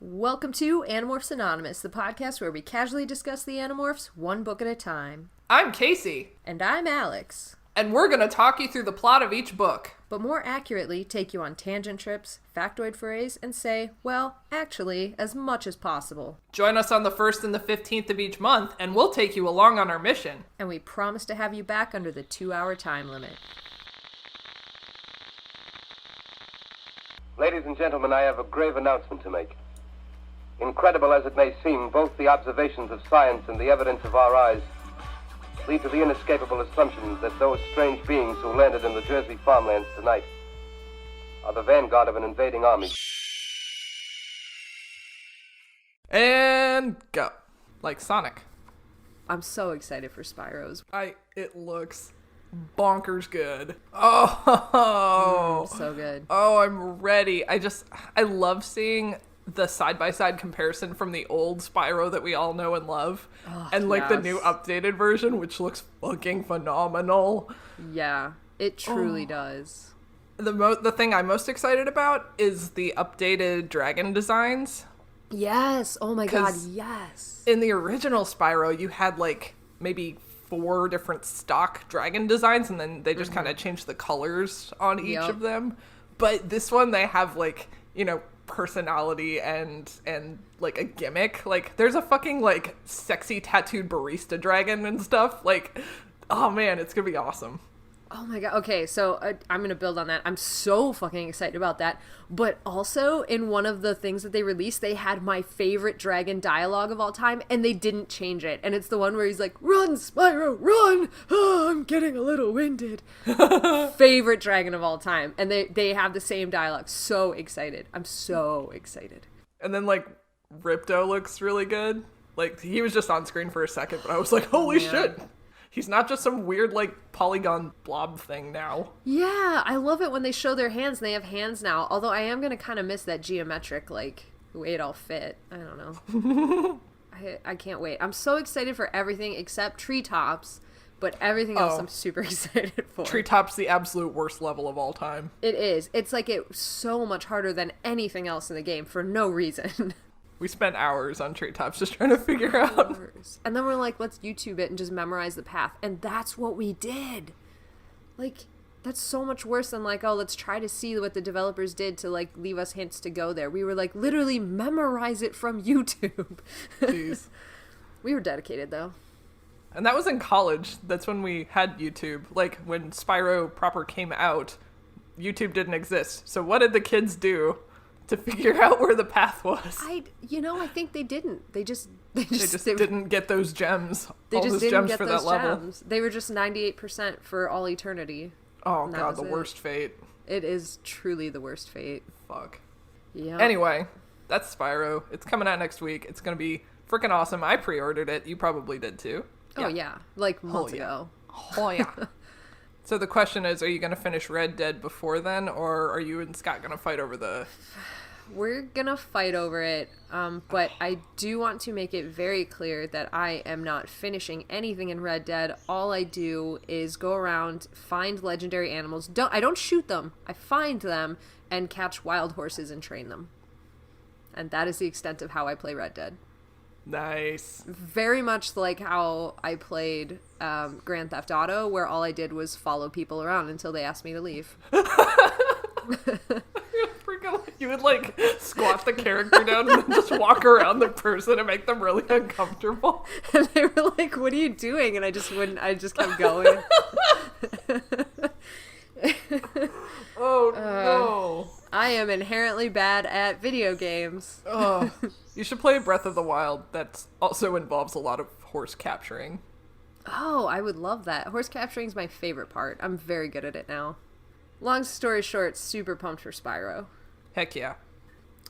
Welcome to Animorphs Anonymous, the podcast where we casually discuss the Animorphs one book at a time. I'm Kaycie. And I'm Alex. And we're going to talk you through the plot of each book. But more accurately, take you on tangent trips, factoid forays, and say, well, actually, as much as possible. Join us on the 1st and the 15th of each month, and we'll take you along on our mission. And we promise to have you back under the 2-hour time limit. Ladies and gentlemen, I have a grave announcement to make. Incredible as it may seem, both the observations of science and the evidence of our eyes lead to the inescapable assumption that those strange beings who landed in the Jersey farmlands tonight are the vanguard of an invading army. And go. Like Sonic. I'm so excited for Spyro's. It looks bonkers good. Oh, so good. Oh, I'm ready. I love seeing the side-by-side comparison from the old Spyro that we all know and love, and the new updated version, which looks fucking phenomenal. Yeah, it truly does. The thing I'm most excited about is the updated dragon designs. Yes, oh my god, yes. In the original Spyro, you had maybe 4 different stock dragon designs, and then they just kind of changed the colors on each of them. But this one, they have personality and a gimmick. There's a fucking sexy tattooed barista dragon and stuff. Oh man, it's gonna be awesome. Oh my god. Okay, so I'm gonna build on that. I'm so fucking excited about that. But also, in one of the things that they released, they had my favorite dragon dialogue of all time, and they didn't change it. And it's the one where he's like, "Run, Spyro, run! Oh, I'm getting a little winded." Favorite dragon of all time. And they have the same dialogue. So excited. I'm so excited. And then, Ripto looks really good. He was just on screen for a second, but I was like, holy shit! He's not just some weird, polygon blob thing now. Yeah, I love it when they show their hands and they have hands now. Although I am going to kind of miss that geometric, the way it all fit. I don't know. I can't wait. I'm so excited for everything except Treetops, but everything else I'm super excited for. Treetops, the absolute worst level of all time. It is. It's it's so much harder than anything else in the game for no reason. We spent hours on Treetops just trying to figure out. And then we're like, let's YouTube it and just memorize the path. And that's what we did. That's so much worse than let's try to see what the developers did to leave us hints to go there. We were literally memorize it from YouTube. Jeez. We were dedicated though. And that was in college. That's when we had YouTube. When Spyro proper came out, YouTube didn't exist. So what did the kids do to figure out where the path was? I think they didn't. They just didn't get those gems. They just didn't get for those that level. gems. They were just 98% for all eternity. Oh god, the worst fate. It is truly the worst fate. Fuck. Yeah. Anyway, that's Spyro. It's coming out next week. It's gonna be freaking awesome. I pre-ordered it. You probably did too. Oh yeah, months ago. Oh yeah. So the question is, are you gonna finish Red Dead before then, or are you and Scott gonna fight over the... We're gonna fight over it, but I do want to make it very clear that I am not finishing anything in Red Dead. All I do is go around, find legendary animals. I don't shoot them. I find them and catch wild horses and train them. And that is the extent of how I play Red Dead. Nice. Very much like how I played Grand Theft Auto, where all I did was follow people around until they asked me to leave. You would squat the character down and then just walk around the person and make them really uncomfortable. And they were like, "What are you doing?" And I just kept going. Oh no. I am inherently bad at video games. Oh, you should play Breath of the Wild. That also involves a lot of horse capturing. Oh, I would love that. Horse capturing is my favorite part. I'm very good at it now. Long story short, super pumped for Spyro. Heck yeah.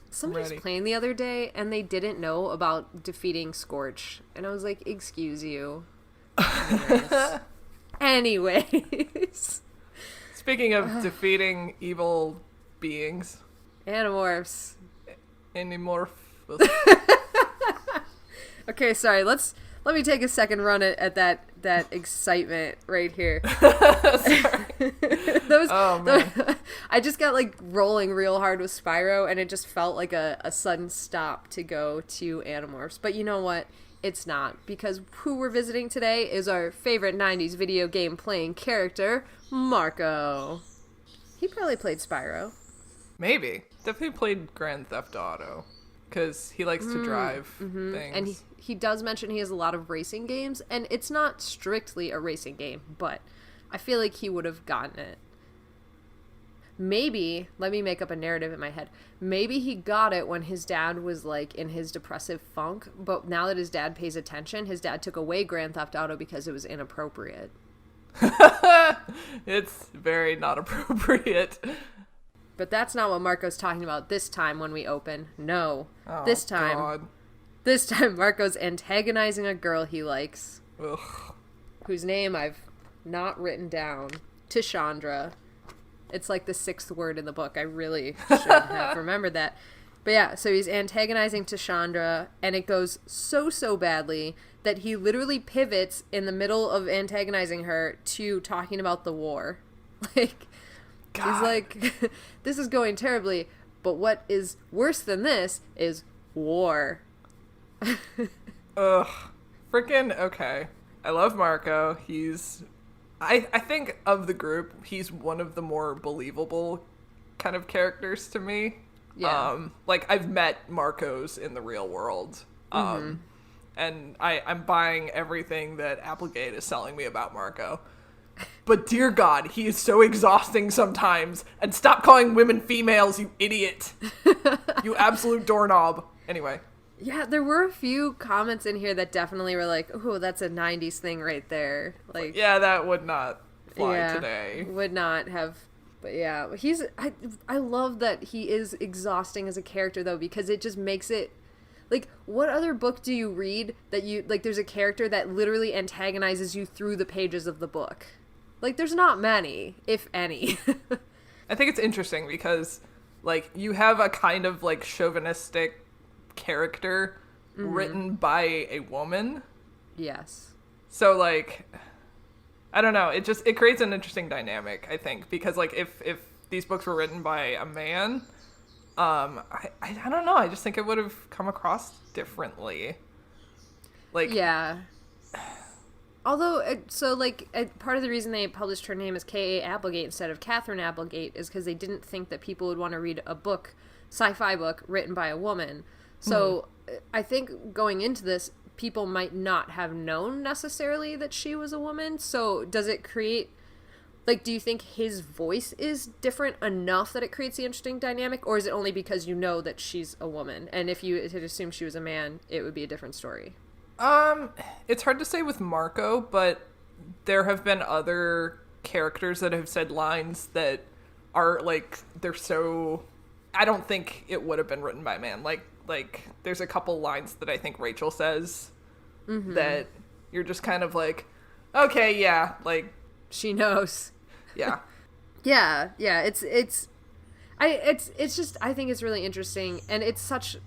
Somebody was playing the other day, and they didn't know about defeating Scorch. And I was like, excuse you. Anyways. Speaking of defeating evil beings. Animorphs. Animorphs. Okay, sorry. Let me take a second run at that excitement right here. Sorry. Oh, man. I just got like rolling real hard with Spyro, and it just felt like a sudden stop to go to Animorphs. But you know what? It's not, because who we're visiting today is our favorite 90s video game playing character, Marco. He probably played Spyro. Maybe. Definitely played Grand Theft Auto, because he likes to drive things. And he does mention he has a lot of racing games, and it's not strictly a racing game, but I feel like he would have gotten it. Maybe, let me make up a narrative in my head. Maybe he got it when his dad was like in his depressive funk, but now that his dad pays attention, his dad took away Grand Theft Auto because it was inappropriate. It's very not appropriate. But that's not what Marco's talking about this time when we open. No. Oh, this time. God. This time Marco's antagonizing a girl he likes. Ugh. Whose name I've not written down. Tishandra. It's like the 6th word in the book. I really should have remembered that. But yeah, so he's antagonizing Tishandra, and it goes so badly that he literally pivots in the middle of antagonizing her to talking about the war. Like, God. he's like, this is going terribly, but what is worse than this is war. Ugh. Freaking okay. I love Marco. I think of the group, he's one of the more believable kind of characters to me. Yeah. Like, I've met Marcos in the real world. And I'm buying everything that Applegate is selling me about Marco. But dear God, he is so exhausting sometimes. And stop calling women females, you idiot. You absolute doorknob. Anyway. Yeah, there were a few comments in here that definitely were like, oh, that's a 90s thing right there. Like, yeah, that would not fly today. Would not have. But yeah, I love that he is exhausting as a character, though, because it just makes it, like, what other book do you read that you, like, there's a character that literally antagonizes you through the pages of the book? Like, there's not many, if any. I think it's interesting because, like, you have a kind of, like, chauvinistic character written by a woman. Yes. So, like, I don't know. It creates an interesting dynamic, I think, because, like, if these books were written by a man, I don't know. I just think it would have come across differently. Like, yeah. Although, part of the reason they published her name as K.A. Applegate instead of Catherine Applegate is because they didn't think that people would want to read a book, sci-fi book, written by a woman. So I think going into this, people might not have known necessarily that she was a woman. So does it create, like, do you think his voice is different enough that it creates the interesting dynamic? Or is it only because you know that she's a woman? And if you had assumed she was a man, it would be a different story. It's hard to say with Marco, but there have been other characters that have said lines that are, like, they're so... I don't think it would have been written by a man. Like, there's a couple lines that I think Rachel says that you're just kind of like, okay, yeah, like... She knows. Yeah. Yeah, it's just, I think it's really interesting, and it's such...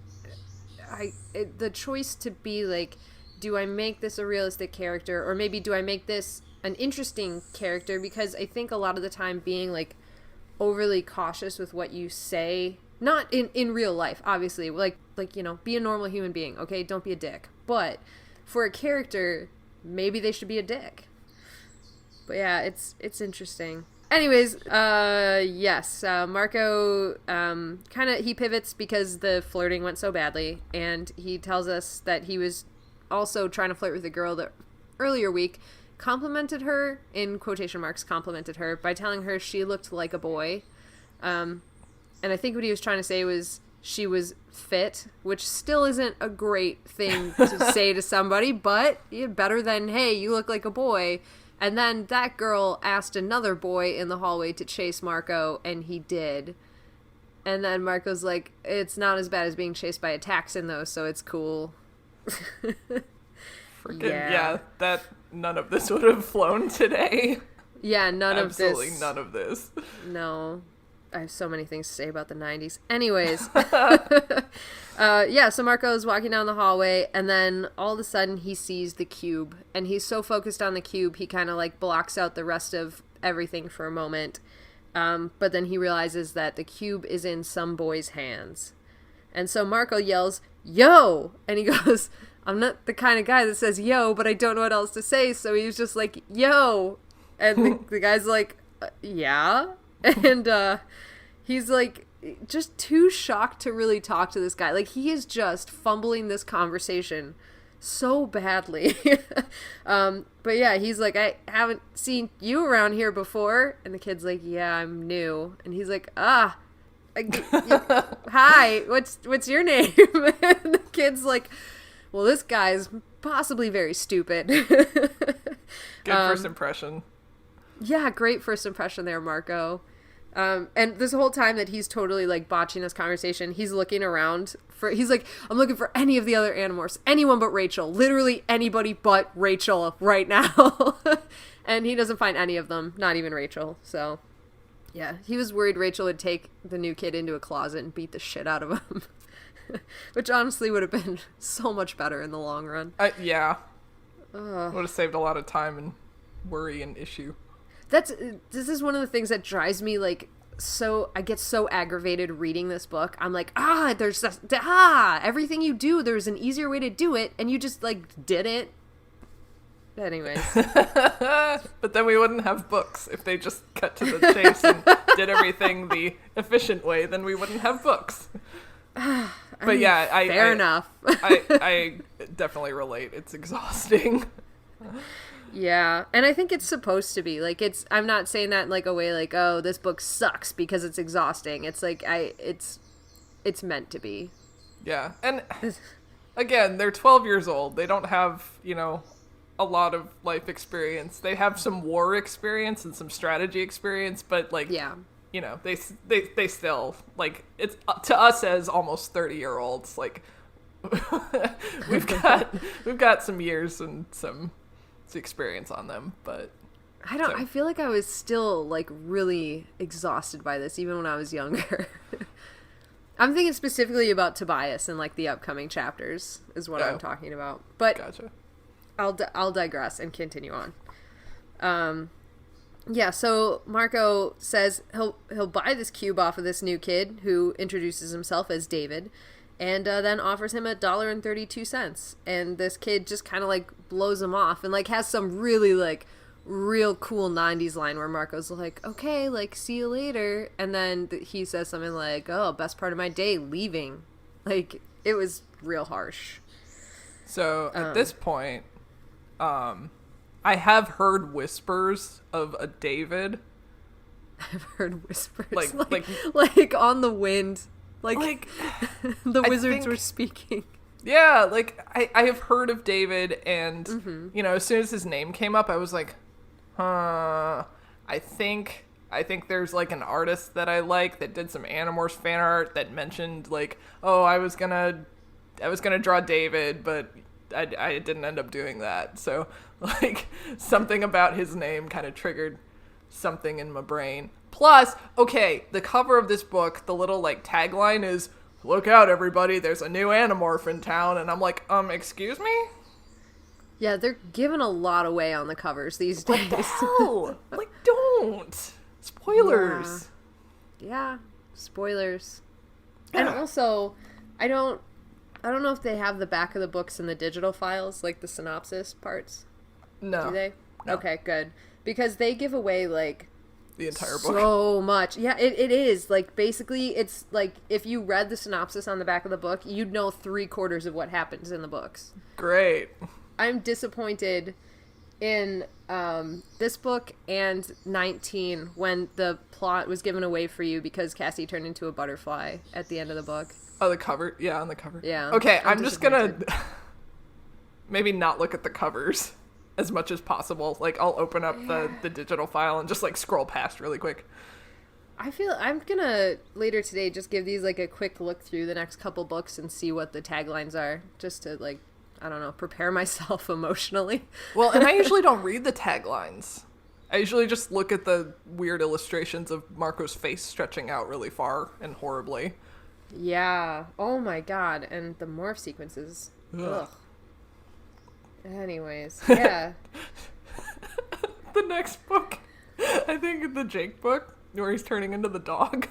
the choice to be like, do I make this a realistic character, or maybe do I make this an interesting character? Because I think a lot of the time being, like, overly cautious with what you say, not in real life, obviously, like, you know, be a normal human being, okay? Don't be a dick. But for a character, maybe they should be a dick. But yeah, it's interesting. Anyways, yes, Marco, he pivots because the flirting went so badly, and he tells us that he was also trying to flirt with a girl that earlier week complimented her, in quotation marks, complimented her, by telling her she looked like a boy. And I think what he was trying to say was she was fit, which still isn't a great thing to say to somebody, but better than, hey, you look like a boy. And then that girl asked another boy in the hallway to chase Marco, and he did. And then Marco's like, it's not as bad as being chased by a Taxon, though, so it's cool. Freaking, yeah, that none of this would have flown today. Yeah, Absolutely none of this. No. I have so many things to say about the 90s. Anyways. So Marco's walking down the hallway, and then all of a sudden he sees the cube, and he's so focused on the cube, he kind of, like, blocks out the rest of everything for a moment. But then he realizes that the cube is in some boy's hands. And so Marco yells, "Yo!" And he goes, "I'm not the kind of guy that says yo, but I don't know what else to say." So he was just like, "Yo!" And the guy's like, "Yeah?" And he's like, just too shocked to really talk to this guy. Like, he is just fumbling this conversation so badly. But yeah, he's like, "I haven't seen you around here before." And the kid's like, "Yeah, I'm new." And he's like, "Hi, what's your name?" And the kid's like, "Well, this guy's possibly very stupid." Good first impression. Yeah, great first impression there, Marco. And this whole time that he's totally like botching this conversation, he's looking around he's like, "I'm looking for any of the other Animorphs, anyone but Rachel, literally anybody but Rachel right now." And he doesn't find any of them, not even Rachel. So yeah, he was worried Rachel would take the new kid into a closet and beat the shit out of him. Which honestly would have been so much better in the long run. Yeah. Would have saved a lot of time and worry and issue. This is one of the things that drives me like I get so aggravated reading this book. I'm like, everything you do, there's an easier way to do it, and you just like didn't. Anyways. But then we wouldn't have books if they just cut to the chase and did everything the efficient way. Then we wouldn't have books. But yeah, fair enough. I definitely relate. It's exhausting. Yeah, and I think it's supposed to be like I'm not saying that in like a way like, oh, this book sucks because it's exhausting. It's like it's meant to be. Yeah, and again, they're 12 years old. They don't have a lot of life experience. They have some war experience and some strategy experience, but like yeah. They still like it's to us as almost 30-year-olds. Like we've got some years and some experience on them, but I feel like I was still like really exhausted by this even when I was younger. I'm thinking specifically about Tobias and like the upcoming chapters is what I'm talking about. But gotcha. I'll digress and continue on. Yeah, so Marco says he'll buy this cube off of this new kid who introduces himself as David, and then offers him $1.32. And this kid just kind of like blows him off and like has some really like real cool 90s line where Marco's like, "Okay, like see you later." And then he says something like, "Oh, best part of my day, leaving." Like, it was real harsh. So at this point, I have heard whispers of a David. I've heard whispers like on the wind. Like the wizards were speaking. Yeah, like I have heard of David, and as soon as his name came up, I was like, I think there's like an artist that I like that did some Animorphs fan art that mentioned like, oh, I was gonna draw David, but I didn't end up doing that. So like something about his name kind of triggered something in my brain. Plus, okay, the cover of this book, the little like tagline is, "Look out, everybody, there's a new Animorph in town." And I'm like, excuse me? Yeah, they're giving a lot away on the covers these days. What the hell? Like, don't. Spoilers. Yeah, spoilers. And also, I don't know if they have the back of the books in the digital files, like the synopsis parts. No. Do they? No. Okay, good. Because they give away like the entire book. So much. Yeah, it is. Like, basically, it's like if you read the synopsis on the back of the book, you'd know 3/4 of what happens in the books. Great. I'm disappointed in this book and 19 when the plot was given away for you because Cassie turned into a butterfly at the end of the book. Oh, the cover? Yeah, on the cover. Yeah. Okay, I'm just gonna maybe not look at the covers as much as possible. Like, I'll open up the digital file and just like scroll past really quick. I feel I'm gonna later today just give these like a quick look through the next couple books and see what the taglines are, just to like, I don't know, prepare myself emotionally. Well, and I usually don't read the taglines. I usually just look at the weird illustrations of Marco's face stretching out really far and horribly. Yeah. Oh my god. And the morph sequences. Ugh. Anyways, yeah. The next book I think the Jake book, where he's turning into the dog.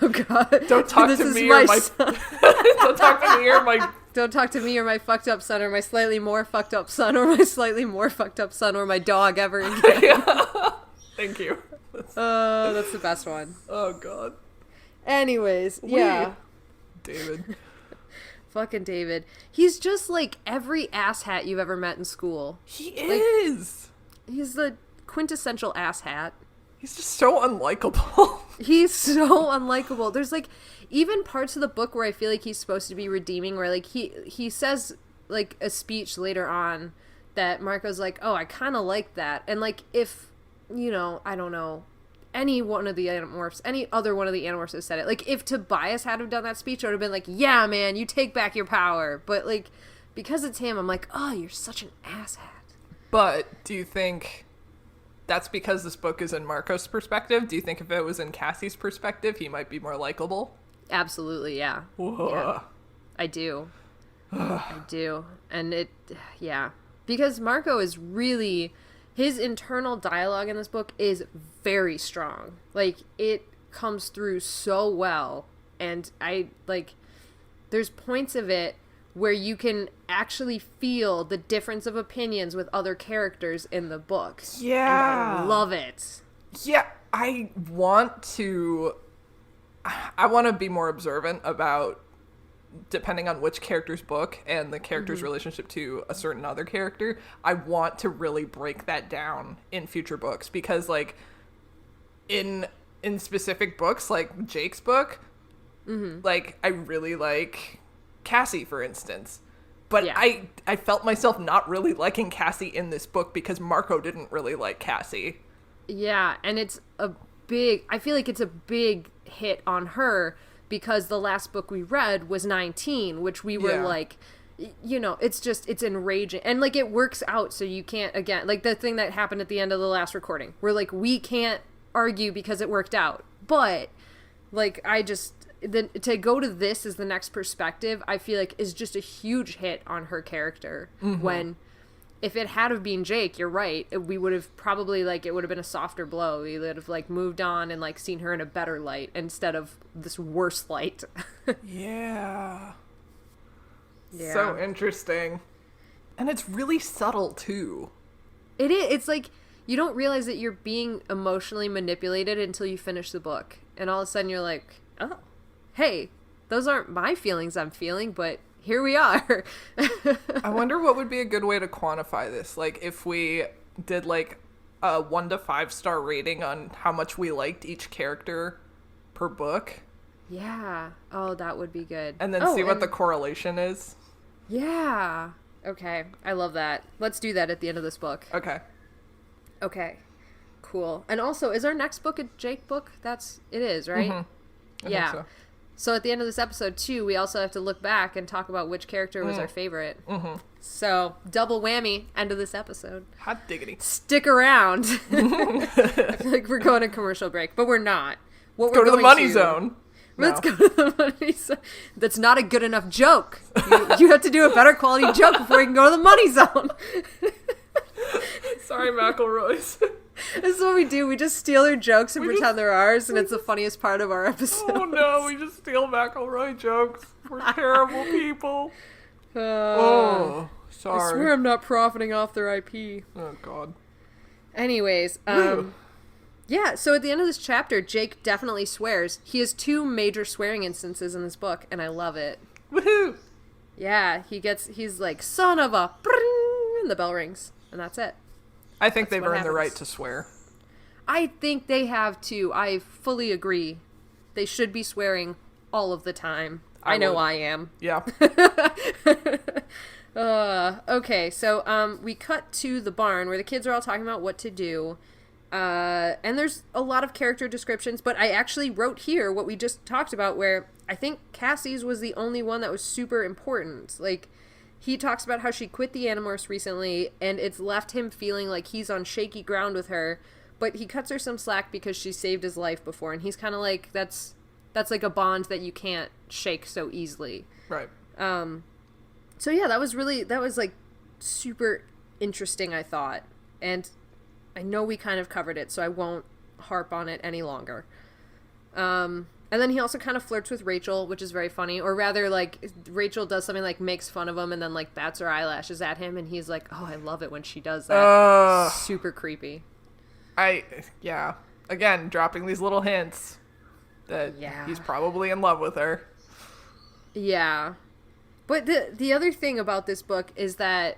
Oh God! Don't talk to me or my son. Don't talk to me or my. Don't talk to me or my fucked up son or my slightly more fucked up son or my slightly more fucked up son or my dog ever again. Yeah. Thank you. That's the best one. Oh God. Anyways, yeah. David. Fucking David. He's just like every asshat you've ever met in school. He is. He's the quintessential asshat. He's just so unlikable. He's so unlikable. There's like even parts of the book where I feel like he's supposed to be redeeming, where like he says like a speech later on that Marco's like, oh, I kind of like that. And like if, you know, I don't know, any one of the Animorphs, any other one of the Animorphs has said it. Like if Tobias had have done that speech, I would have been like, yeah, man, you take back your power. But like because it's him, I'm like, oh, you're such an asshat. But do you think that's because this book is in Marco's perspective? Do you think if it was in Cassie's perspective, he might be more likable? Absolutely, yeah. Yeah. I do. I do. And yeah. Because Marco is really, his internal dialogue in this book is very strong. Like, it comes through so well. And there's points of it where you can actually feel the difference of opinions with other characters in the book. Yeah. And I love it. Yeah, I want to be more observant about, depending on which character's book and the character's relationship to a certain other character, I want to really break that down in future books. Because, like, in specific books, like Jake's book, like, I really like Cassie, for instance. But yeah. I felt myself not really liking Cassie in this book because Marco didn't really like Cassie. Yeah, and it's I feel like it's a big hit on her because the last book we read was 19, which we were like, you know, it's enraging. And like it works out, so you can't, again, like the thing that happened at the end of the last recording, we're like, we can't argue because it worked out. But like to go to this as the next perspective, I feel like is just a huge hit on her character. When if it had have been Jake, you're right, we would have probably like it would have been a softer blow. We would have like moved on and like seen her in a better light instead of this worse light. Yeah. So interesting. And it's really subtle too. It is. It's like you don't realize that you're being emotionally manipulated until you finish the book. And all of a sudden you're like, oh, hey, those aren't my feelings I'm feeling, but here we are. I wonder what would be a good way to quantify this. Like if we did like a 1 to 5 star rating on how much we liked each character per book. Yeah. Oh, that would be good. And then see what the correlation is. Yeah. Okay. I love that. Let's do that at the end of this book. Okay. Cool. And also, is our next book a Jake book? It is, right? I think so. So at the end of this episode, too, we also have to look back and talk about which character was our favorite. So, double whammy, end of this episode. Hot diggity. Stick around. I feel like we're going to commercial break, but we're not. Go to the money zone. Let's go to the money zone. That's not a good enough joke. You have to do a better quality joke before you can go to the money zone. Sorry, McElroys. This is what we do. We just steal their jokes and pretend they're ours, and it's the funniest part of our episode. Oh no, we just steal McElroy jokes. We're terrible people. Sorry. I swear I'm not profiting off their IP. Oh God. Anyways, yeah, so at the end of this chapter, Jake definitely swears. He has 2 major swearing instances in this book, and I love it. Woohoo! Yeah, he's like, son of a, and the bell rings, and that's it. I think they've earned the right to swear. I think they have too. I fully agree. They should be swearing all of the time. I know I am. Yeah. Okay, so we cut to the barn where the kids are all talking about what to do. And there's a lot of character descriptions, but I actually wrote here what we just talked about, where I think Cassie's was the only one that was super important. Like, he talks about how she quit the Animorphs recently, and it's left him feeling like he's on shaky ground with her, but he cuts her some slack because she saved his life before, and he's kind of like, that's like a bond that you can't shake so easily. Right. So yeah, that was like super interesting, I thought. And I know we kind of covered it, so I won't harp on it any longer. And then he also kind of flirts with Rachel, which is very funny. Or rather, like, Rachel does something like makes fun of him and then, like, bats her eyelashes at him. And he's like, oh, I love it when she does that. Super creepy. Yeah. Again, dropping these little hints that he's probably in love with her. Yeah. But the other thing about this book is that,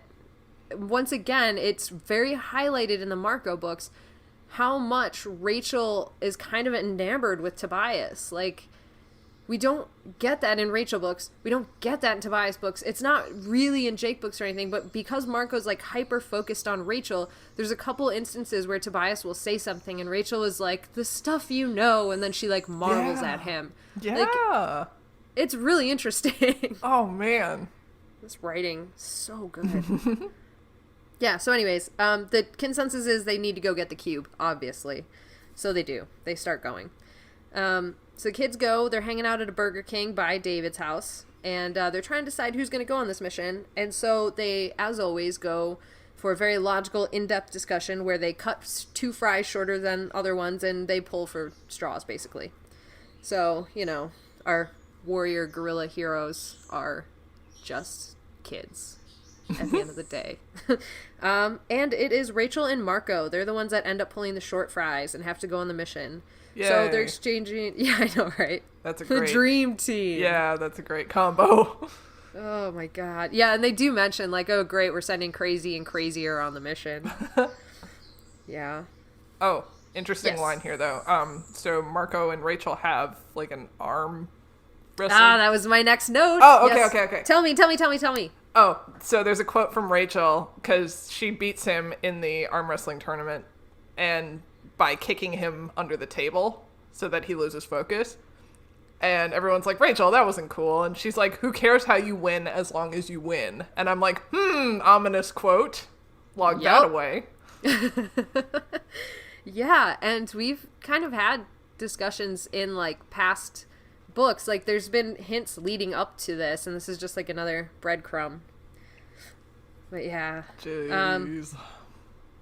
once again, it's very highlighted in the Marco books how much Rachel is kind of enamored with Tobias. Like, we don't get that in Rachel books. We don't get that in Tobias books. It's not really in Jake books or anything, but because Marco's, like, hyper-focused on Rachel, there's a couple instances where Tobias will say something, and Rachel is like, the stuff you know, and then she, like, marvels at him. Yeah. Like, it's really interesting. Oh, man. This writing, so good. Yeah, so anyways, the consensus is they need to go get the cube, obviously. So they do. They start going. So kids go. They're hanging out at a Burger King by David's house. And they're trying to decide who's going to go on this mission. And so they, as always, go for a very logical, in-depth discussion where they cut 2 fries shorter than other ones and they pull for straws, basically. So, you know, our warrior guerrilla heroes are just kids at the end of the day. And it is Rachel and Marco. They're the ones that end up pulling the short fries and have to go on the mission. Yay. So they're exchanging... Yeah, I know, right? That's a great... The dream team. Yeah, that's a great combo. Oh, my God. Yeah, and they do mention, like, oh, great, we're sending Crazy and Crazier on the mission. Yeah. Oh, interesting line here, though. So Marco and Rachel have, like, an arm wrestling... Ah, that was my next note. Oh, okay, okay. Tell me. Oh, so there's a quote from Rachel, because she beats him in the arm wrestling tournament, and by kicking him under the table so that he loses focus. And everyone's like, Rachel, that wasn't cool. And she's like, who cares how you win as long as you win? And I'm like, ominous quote. Log that away. Yeah, and we've kind of had discussions in, like, past books. Like, there's been hints leading up to this, and this is just, like, another breadcrumb. But, yeah. Jeez.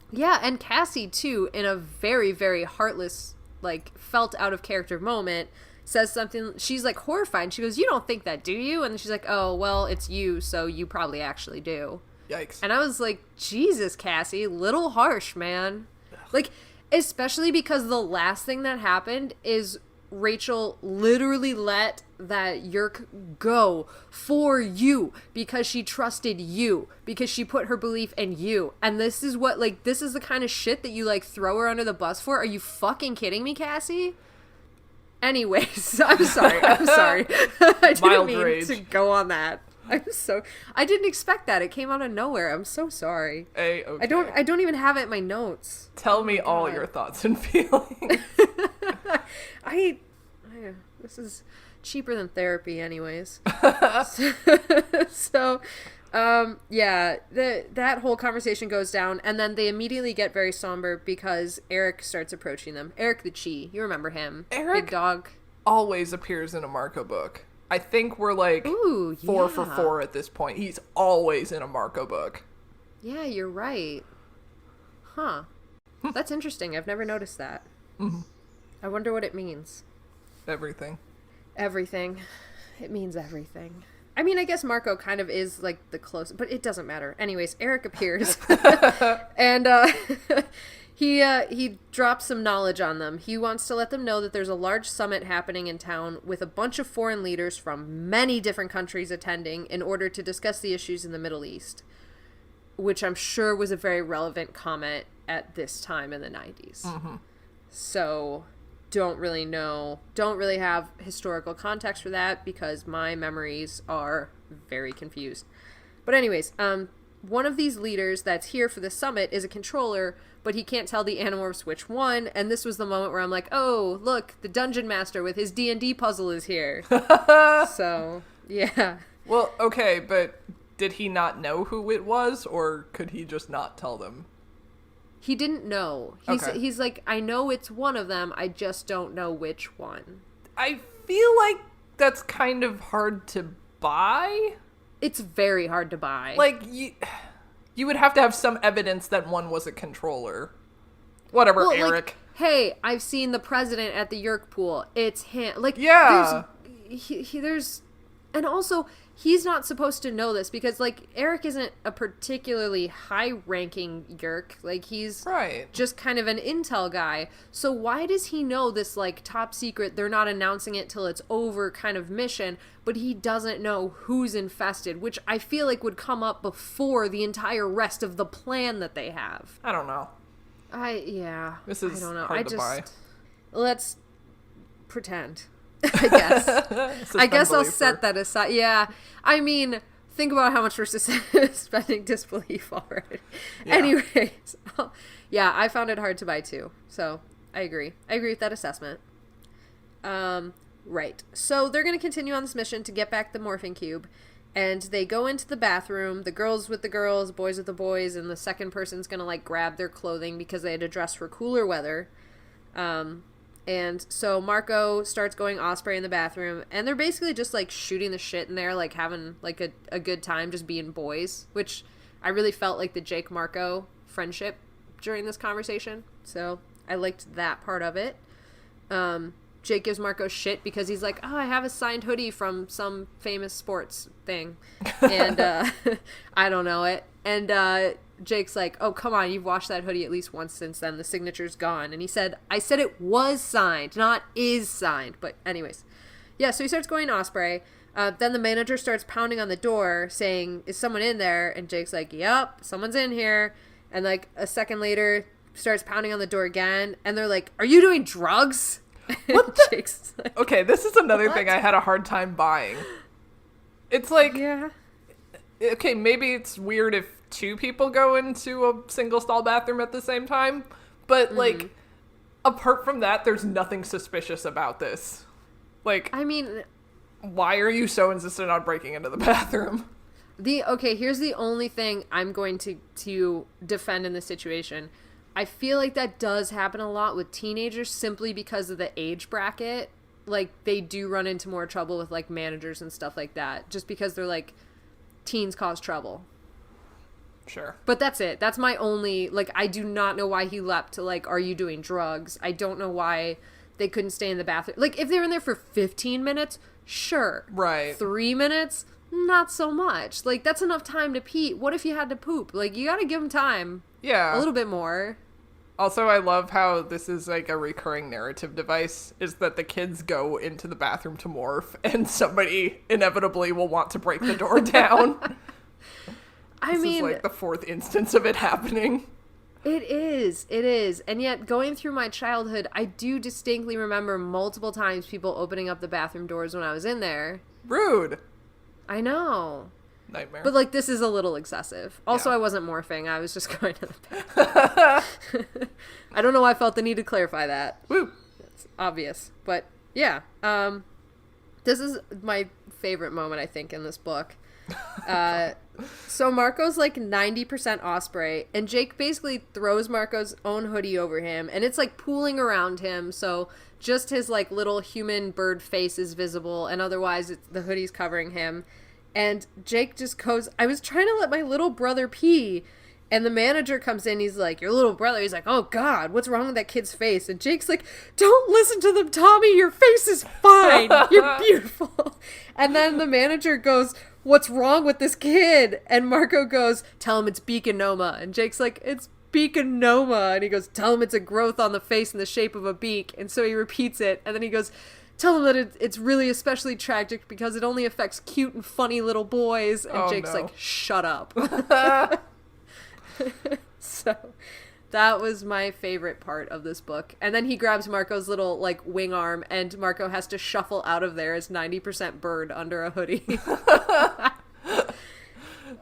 Yeah, and Cassie, too, in a very, very heartless, like, felt out of character moment, says something, she's, like, horrified. She goes, you don't think that, do you? And she's like, oh, well, it's you, so you probably actually do. Yikes. And I was like, Jesus, Cassie, little harsh, man. Like, especially because the last thing that happened is Rachel literally let that yerk go for you because she trusted you, because she put her belief in you. And this is what, like, this is the kind of shit that you, like, throw her under the bus for? Are you fucking kidding me, Cassie? Anyways, I'm sorry. I didn't mean to go on that. I didn't expect that. It came out of nowhere. I'm so sorry. Okay. I don't even have it in my notes. Tell me all your thoughts and feelings. This is cheaper than therapy anyways. So that whole conversation goes down, and then they immediately get very somber because Eric starts approaching them. Eric the Chi, you remember him. Eric Big dog. Always appears in a Marco book. I think we're like 4 for 4 at this point. He's always in a Marco book. Yeah, you're right. Huh. That's interesting. I've never noticed that. Mm-hmm. I wonder what it means. Everything. It means everything. I mean, I guess Marco kind of is, like, the closest, but it doesn't matter. Anyways, Eric appears. And he drops some knowledge on them. He wants to let them know that there's a large summit happening in town with a bunch of foreign leaders from many different countries attending in order to discuss the issues in the Middle East, which I'm sure was a very relevant comment at this time in the 90s. Mm-hmm. So don't really have historical context for that because my memories are very confused. But anyways, one of these leaders that's here for the summit is a controller, but he can't tell the Animorphs which one, and this was the moment where I'm like, oh, look, the dungeon master with his D&D puzzle is here. So, yeah. Well, okay, but did he not know who it was, or could he just not tell them? He didn't know. He's like, I know it's one of them, I just don't know which one. I feel like that's kind of hard to buy. It's very hard to buy. Like, you would have to have some evidence that one was a controller. whatever, well, Eric. Like, hey, I've seen the president at the Yerk pool. It's him. Like, yeah. There's... And also, he's not supposed to know this because, like, Eric isn't a particularly high-ranking Yerk. Like, he's just kind of an intel guy. So why does he know this, like, top secret, they're not announcing it till it's over kind of mission, but he doesn't know who's infested, which I feel like would come up before the entire rest of the plan that they have. I don't know. This is I don't know. hard to buy. Let's pretend. I guess. I guess I'll set that aside. Yeah. I mean, think about how much we're suspending disbelief already. Yeah. Anyways. Yeah, I found it hard to buy too. So, I agree. I agree with that assessment. Right. So, they're going to continue on this mission to get back the morphing cube. And they go into the bathroom, the girls with the girls, boys with the boys, and the second person's going to, like, grab their clothing because they had to dress for cooler weather. And so Marco starts going Osprey in the bathroom, and they're basically just, like, shooting the shit in there, like, having, like, a good time just being boys, which I really felt like the Jake-Marco friendship during this conversation. So I liked that part of it. Jake gives Marco shit because he's like, oh, I have a signed hoodie from some famous sports thing. And I don't know it. And Jake's like, oh, come on, you've washed that hoodie at least once since then. The signature's gone. And he said, I said it was signed, not is signed. But anyways. Yeah, so he starts going Osprey. Then the manager starts pounding on the door saying, is someone in there? And Jake's like, yep, someone's in here. And like a second later, starts pounding on the door again. And they're like, are you doing drugs? What the? Jake's like, okay, this is another thing I had a hard time buying. It's like, yeah. Okay, maybe it's weird if two people go into a single stall bathroom at the same time, but like, apart from that, there's nothing suspicious about this. Like, I mean, why are you so insistent on breaking into the bathroom? Here's the only thing I'm going to defend in this situation. I feel like that does happen a lot with teenagers simply because of the age bracket. Like, they do run into more trouble with, like, managers and stuff like that. Just because they're, like, teens cause trouble. Sure. But that's it. That's my only, like, I do not know why he leapt to, like, are you doing drugs? I don't know why they couldn't stay in the bathroom. Like, if they were in there for 15 minutes, sure. Right. 3 minutes, not so much. Like, that's enough time to pee. What if you had to poop? Like, you gotta give them time. Yeah. A little bit more. Also, I love how this is, like, a recurring narrative device, is that the kids go into the bathroom to morph, and somebody inevitably will want to break the door down. This is, like, the fourth instance of it happening. It is. And yet, going through my childhood, I do distinctly remember multiple times people opening up the bathroom doors when I was in there. Rude. I know. Nightmare. But, like, this is a little excessive. Also, yeah. I wasn't morphing. I was just going to the bathroom. I don't know why I felt the need to clarify that. Woo. It's obvious. But, yeah. This is my favorite moment, I think, in this book. So Marco's, like, 90% Osprey, and Jake basically throws Marco's own hoodie over him, and it's, like, pooling around him, so just his, like, little human bird face is visible, and otherwise the hoodie's covering him. And Jake just goes, I was trying to let my little brother pee. And the manager comes in. He's like, your little brother. He's like, oh, God, what's wrong with that kid's face? And Jake's like, don't listen to them, Tommy. Your face is fine. You're beautiful. And then the manager goes, what's wrong with this kid? And Marco goes, tell him it's beaconoma. And Jake's like, it's beaconoma. And he goes, tell him it's a growth on the face in the shape of a beak. And so he repeats it. And then he goes, tell him that it's really especially tragic because it only affects cute and funny little boys. And Jake's like, shut up. So that was my favorite part of this book. And then he grabs Marco's little, like, wing arm, and Marco has to shuffle out of there as 90% bird under a hoodie.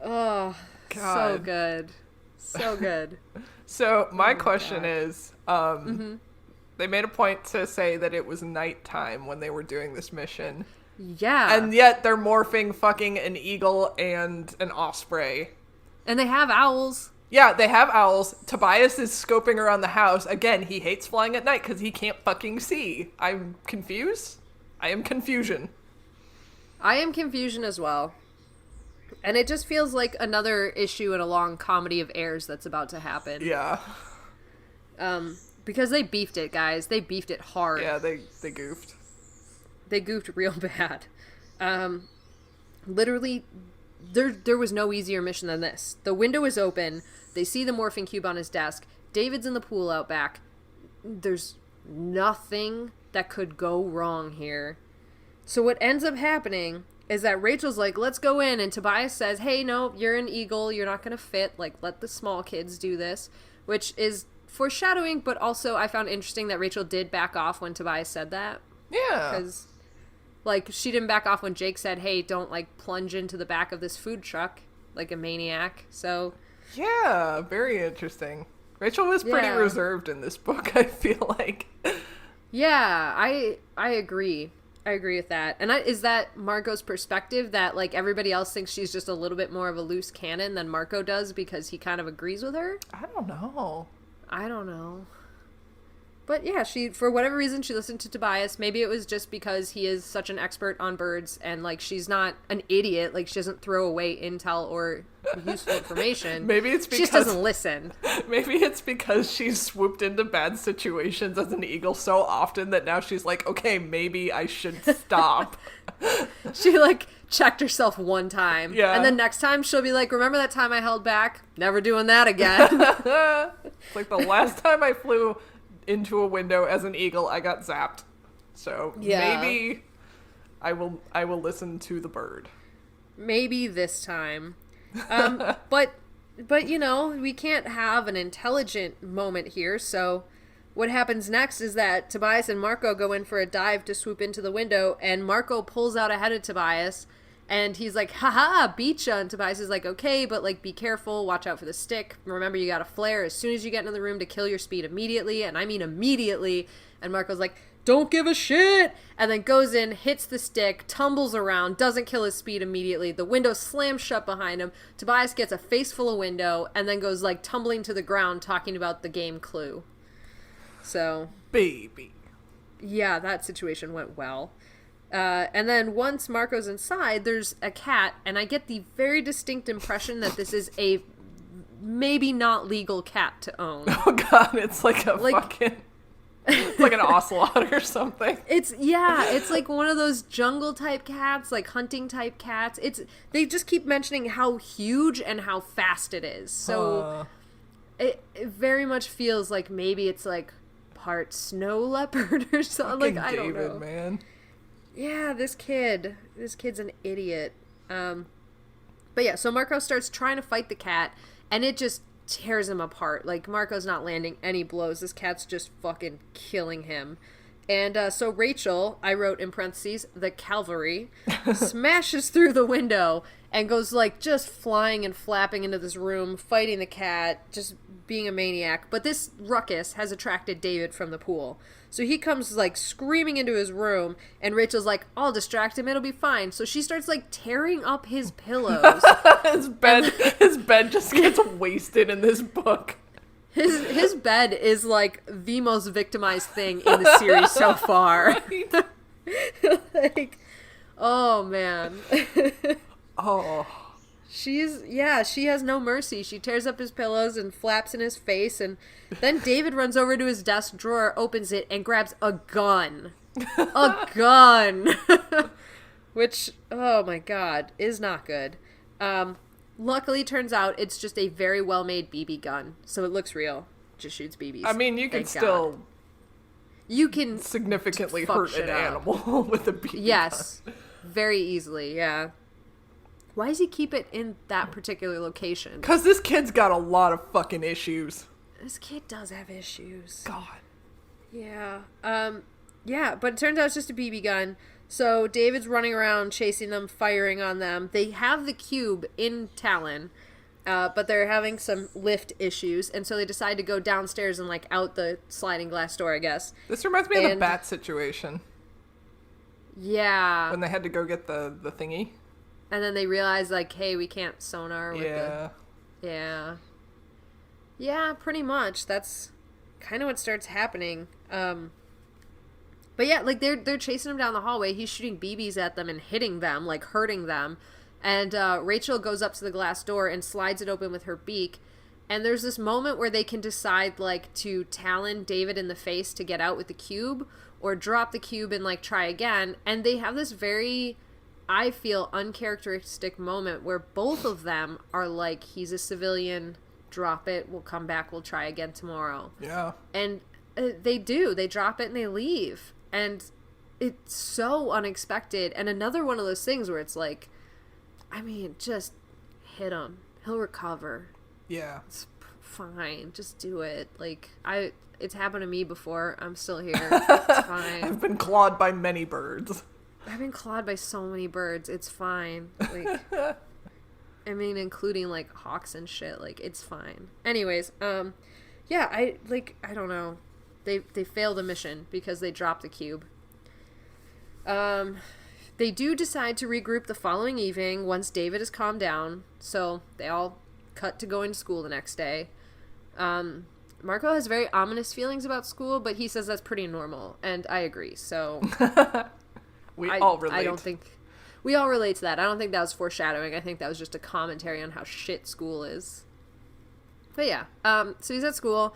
Oh, God. So good. So good. So my question is, they made a point to say that it was nighttime when they were doing this mission. Yeah. And yet they're morphing fucking an eagle and an osprey. And they have owls. Yeah, they have owls. Tobias is scoping around the house. Again, he hates flying at night because he can't fucking see. I'm confused. I am confusion. I am confusion as well. And it just feels like another issue in a long comedy of errors that's about to happen. Yeah. Because they beefed it, guys. They beefed it hard. Yeah, they goofed. They goofed real bad. Literally, there was no easier mission than this. The window is open. They see the morphing cube on his desk. David's in the pool out back. There's nothing that could go wrong here. So what ends up happening is that Rachel's like, let's go in. And Tobias says, hey, no, you're an eagle. You're not going to fit. Like, let the small kids do this. Which is foreshadowing, but also I found interesting that Rachel did back off when Tobias said that. Yeah. Because, like, she didn't back off when Jake said, hey, don't, like, plunge into the back of this food truck like a maniac. So... yeah, very interesting. Rachel was pretty reserved in this book, I feel like. Yeah, I agree. I agree with that. And is that Marco's perspective that, like, everybody else thinks she's just a little bit more of a loose cannon than Marco does because he kind of agrees with her? I don't know. But yeah, she, for whatever reason, she listened to Tobias. Maybe it was just because he is such an expert on birds and, like, she's not an idiot. Like, she doesn't throw away intel or useful information. Maybe it's because... she just doesn't listen. Maybe it's because she's swooped into bad situations as an eagle so often that now she's like, okay, maybe I should stop. She, like, checked herself one time. Yeah. And then next time she'll be like, remember that time I held back? Never doing that again. It's like the last time I flew into a window as an eagle, I got zapped. So maybe I will listen to the bird. Maybe this time. But you know, we can't have an intelligent moment here, so what happens next is that Tobias and Marco go in for a dive to swoop into the window, and Marco pulls out ahead of Tobias, and he's like, haha, beat ya, and Tobias is like, okay, but, like, be careful, watch out for the stick, remember you got a flare as soon as you get into the room to kill your speed immediately, and I mean immediately, and Marco's like, don't give a shit, and then goes in, hits the stick, tumbles around, doesn't kill his speed immediately, the window slams shut behind him, Tobias gets a face full of window, and then goes, like, tumbling to the ground talking about the game Clue. So. Baby. Yeah, that situation went well. And then once Marco's inside, there's a cat, and I get the very distinct impression that this is a maybe not legal cat to own. Oh god, it's like a fucking... it's like an ocelot or something. It's like one of those jungle type cats, like hunting type cats. They just keep mentioning how huge and how fast it is. So it very much feels like maybe it's like part snow leopard or something. Like, I don't know. David, man. Yeah, this kid's an idiot. But yeah, so Marco starts trying to fight the cat, and it just tears him apart. Like, Marco's not landing any blows. This cat's just fucking killing him. And so Rachel, I wrote in parentheses, the cavalry, smashes through the window and goes, like, just flying and flapping into this room, fighting the cat, just being a maniac. But this ruckus has attracted David from the pool. So he comes, like, screaming into his room, and Rachel's like, I'll distract him, it'll be fine. So she starts, like, tearing up his pillows. His bed just gets wasted in this book. His bed is, like, the most victimized thing in the series so far. Right? Like, oh, man. Oh. She has no mercy. She tears up his pillows and flaps in his face, and then David runs over to his desk drawer, opens it, and grabs a gun. A gun! Which, oh my god, is not good. Luckily, turns out it's just a very well-made BB gun, so it looks real. Just shoots BBs. I mean, you can still... you can significantly hurt an animal with a BB yes, gun. Very easily, yeah. Why does he keep it in that particular location? Because this kid's got a lot of fucking issues. This kid does have issues. God. Yeah. Yeah, but it turns out it's just a BB gun. So David's running around chasing them, firing on them. They have the cube in Talon, but they're having some lift issues, and so they decide to go downstairs and, like, out the sliding glass door, I guess. This reminds me of the bat situation. Yeah. When they had to go get the thingy. And then they realize, like, hey, we can't sonar with Yeah. Yeah. Yeah, pretty much. That's kind of what starts happening. But yeah, like, they're chasing him down the hallway. He's shooting BBs at them and hitting them, like, hurting them. And Rachel goes up to the glass door and slides it open with her beak. And there's this moment where they can decide, like, to talon David in the face to get out with the cube, or drop the cube and, like, try again. And they have this very, I feel, uncharacteristic moment where both of them are like, he's a civilian, drop it, we'll come back, we'll try again tomorrow. Yeah. And they do. They drop it and they leave. And it's so unexpected. And another one of those things where it's like, I mean, just hit him. He'll recover. Yeah. It's fine. Just do it. Like, it's happened to me before. I'm still here. It's fine. I've been clawed by many birds. I've been clawed by so many birds. It's fine. Like, I mean, including, like, hawks and shit. Like, it's fine. Anyways, yeah, I don't know. They failed a mission because they dropped the cube. They do decide to regroup the following evening once David has calmed down. So they all cut to going to school the next day. Marco has very ominous feelings about school, but he says that's pretty normal, and I agree. So we all relate. I don't think we all relate to that. I don't think that was foreshadowing. I think that was just a commentary on how shit school is. But yeah, so he's at school.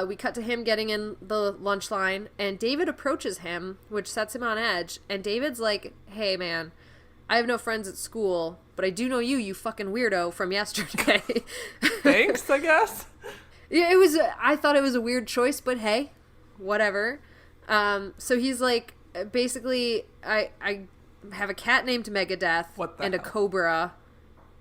We cut to him getting in the lunch line, and David approaches him, which sets him on edge. And David's like, "Hey, man, I have no friends at school, but I do know you fucking weirdo from yesterday." Thanks, I guess. Yeah, I thought it was a weird choice, but hey, whatever. So he's like, basically, I have a cat named Megadeth and a cobra.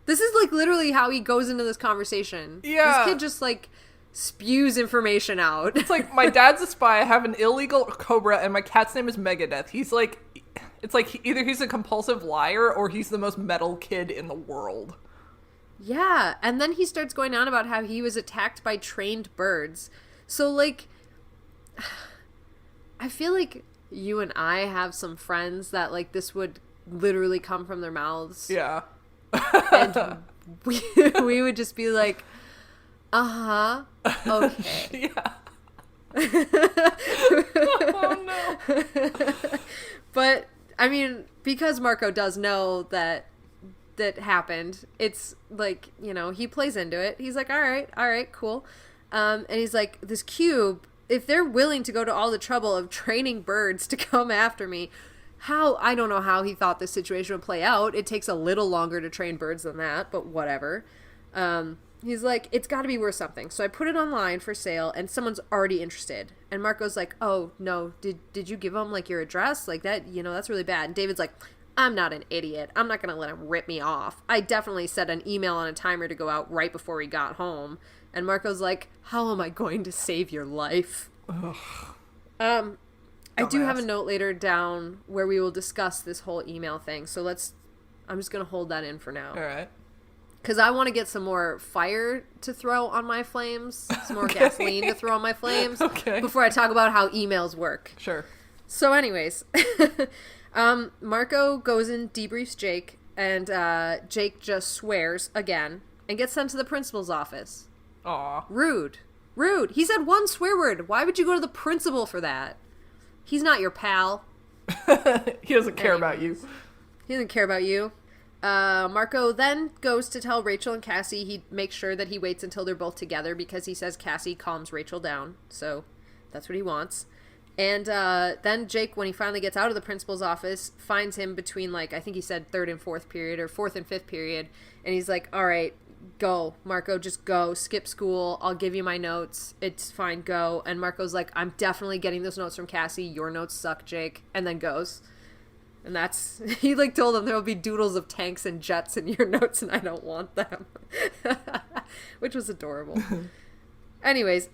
This is like literally how he goes into this conversation. Yeah. This kid just like spews information out. It's like, my dad's a spy, I have an illegal cobra, and my cat's name is Megadeth. He's like, it's like either he's a compulsive liar or he's the most metal kid in the world. Yeah, and then he starts going on about how he was attacked by trained birds. So, like, I feel like you and I have some friends that, like, this would literally come from their mouths. Yeah. And we would just be like, uh-huh, okay. Yeah. Oh, no. But, I mean, because Marco does know that happened, it's like, you know, he plays into it. He's like, all right, cool. And he's like, this cube, if they're willing to go to all the trouble of training birds to come after me, I don't know how he thought this situation would play out. It takes a little longer to train birds than that, but whatever. He's like, it's got to be worth something. So I put it online for sale, and someone's already interested. And Marco's like, oh, no, did you give him, like, your address? Like, that, you know, that's really bad. And David's like, I'm not an idiot. I'm not going to let him rip me off. I definitely set an email on a timer to go out right before we got home. And Marco's like, how am I going to save your life? Ugh. I do have a note later down where we will discuss this whole email thing. So I'm just going to hold that in for now. All right. Because I want to get some more fire to throw on my flames, some more gasoline to throw on my flames before I talk about how emails work. Sure. So anyways, Marco goes and debriefs Jake, and Jake just swears again and gets sent to the principal's office. Aw. Rude. He said one swear word. Why would you go to the principal for that? He's not your pal. He doesn't care about you. He doesn't care about you. Marco then goes to tell Rachel and Cassie. He makes sure that he waits until they're both together because he says Cassie calms Rachel down. So that's what he wants. And then Jake, when he finally gets out of the principal's office, finds him between, like, I think he said third and fourth period or fourth and fifth period. And he's like, all right, go, Marco, just go. Skip school. I'll give you my notes. It's fine. Go. And Marco's like, I'm definitely getting those notes from Cassie. Your notes suck, Jake. And then goes. And that's, he like told him there will be doodles of tanks and jets in your notes and I don't want them. Which was adorable. Anyways,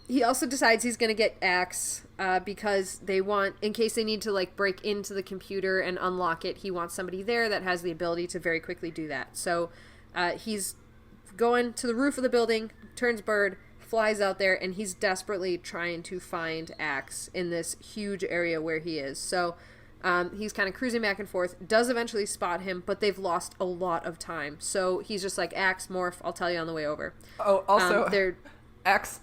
he also decides he's going to get Axe because they want, in case they need to like break into the computer and unlock it, he wants somebody there that has the ability to very quickly do that. So he's going to the roof of the building, turns bird, flies out there, and he's desperately trying to find Axe in this huge area where he is. So he's kind of cruising back and forth, does eventually spot him, but they've lost a lot of time. So he's just like, Axe, morph, I'll tell you on the way over. Oh, also, Axe